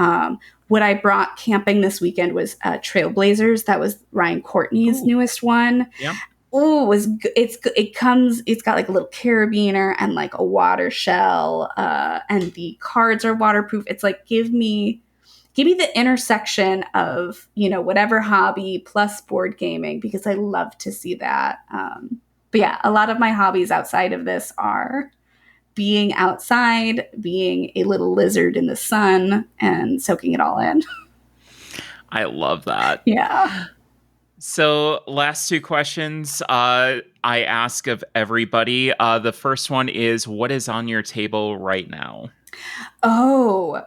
What I brought camping this weekend was Trailblazers. That was Ryan Courtney's Ooh, newest one. yeah. Oh, it's got like a little carabiner and like a water shell, and the cards are waterproof. It's like, give me the intersection of, whatever hobby plus board gaming, because I love to see that. But yeah, a lot of my hobbies outside of this are being outside, being a little lizard in the sun, and soaking it all in. I love that. Yeah. So, last two questions I ask of everybody. The first one is, what is on your table right now? Oh,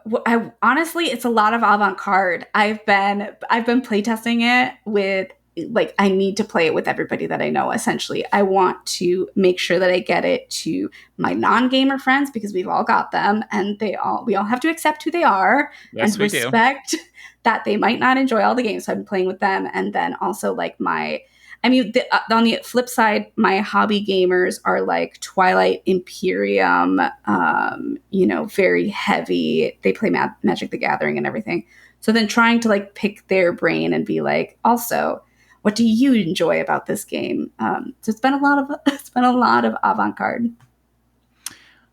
honestly, it's a lot of avant-garde. I've been playtesting it with, like, I need to play it with everybody that I know. Essentially, I want to make sure that I get it to my non-gamer friends because we've all got them, and we all have to accept who they are Yes, and we do. respect that they might not enjoy all the games. So I've been playing with them, and then also like on the flip side, my hobby gamers are like Twilight Imperium, very heavy. They play Magic the Gathering and everything. So then trying to like pick their brain and be like, also, what do you enjoy about this game? So it's been a lot of avant-garde.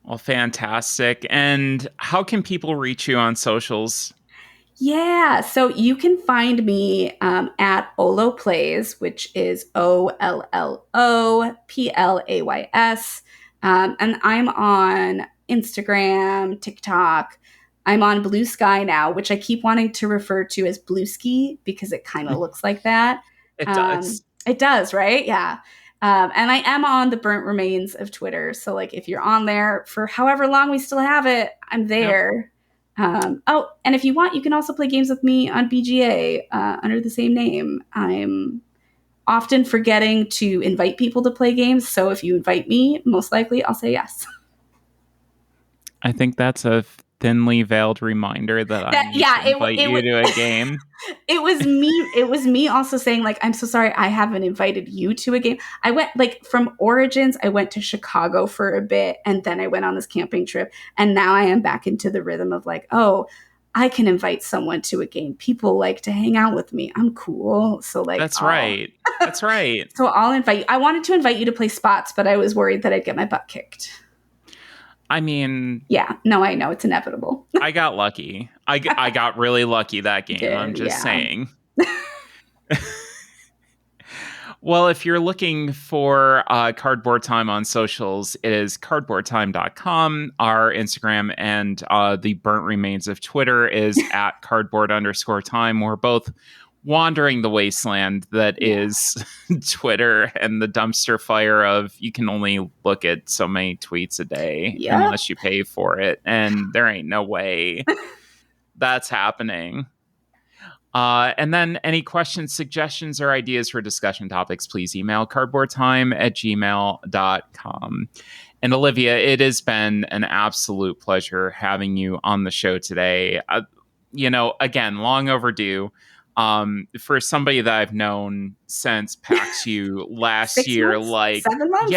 Well, fantastic. And how can people reach you on socials? Yeah, so you can find me at Olo Plays, which is OLLOPLAYS. And I'm on Instagram, TikTok. I'm on Blue Sky now, which I keep wanting to refer to as Blue Ski because it kind of looks like that. It does. It does, right? Yeah. And I am on the Burnt Remains of Twitter. So, like, if you're on there for however long we still have it, I'm Yep. there. And if you want, you can also play games with me on BGA under the same name. I'm often forgetting to invite people to play games. So if you invite me, most likely I'll say yes. I think that's a thinly veiled reminder that I That need to yeah, invite it you was to a game. it was me. It was me also saying like, I'm so sorry I haven't invited you to a game. I went like from Origins. I went to Chicago for a bit, and then I went on this camping trip, and now I am back into the rhythm of like, oh, I can invite someone to a game. People like to hang out with me. I'm cool. So like, That's right. That's right. so I'll invite you. I wanted to invite you to play spots, but I was worried that I'd get my butt kicked. I mean, Yeah, no, I know it's inevitable. I got lucky. I got really lucky that You game. I'm did, just yeah. saying. Well, if you're looking for Cardboard Time on socials, it is cardboardtime.com. Our Instagram and the burnt remains of Twitter is at cardboard_time. We're both wandering the wasteland that Yeah. is Twitter and the dumpster fire of you can only look at so many tweets a day Yep. unless you pay for it. And there ain't no way that's happening. And then any questions, suggestions, or ideas for discussion topics, please email cardboardtime@gmail.com. And Olivia, it has been an absolute pleasure having you on the show today. Again, long overdue. For somebody that I've known since PAX U last 6 year, months? like, 7 months?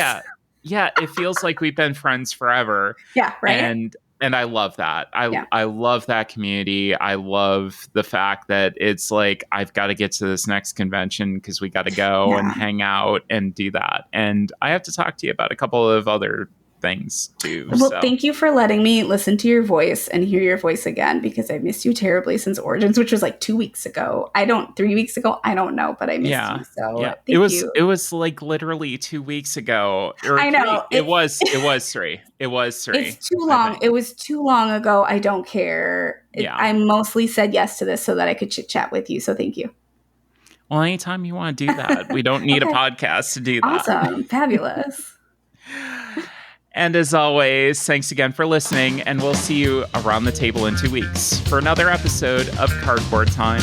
yeah, it feels like we've been friends forever. Yeah, right? And I love that. Yeah. I love that community. I love the fact that it's like I've got to get to this next convention because we got to go and hang out and do that. And I have to talk to you about a couple of other things too. Well, So. thank you for letting me listen to your voice and hear your voice again, because I missed you terribly since Origins, which was like 2 weeks ago. 3 weeks ago. I don't know, but I missed you. So yeah. thank you. It was like literally 2 weeks ago. Or I know. It was 3. It was 3. It's too long. It was too long ago. I don't care. I mostly said yes to this so that I could chit chat with you. So thank you. Well, anytime you want to do that, we don't need a podcast to do that. Awesome. Fabulous. And as always, thanks again for listening, and we'll see you around the table in 2 weeks for another episode of Cardboard Time.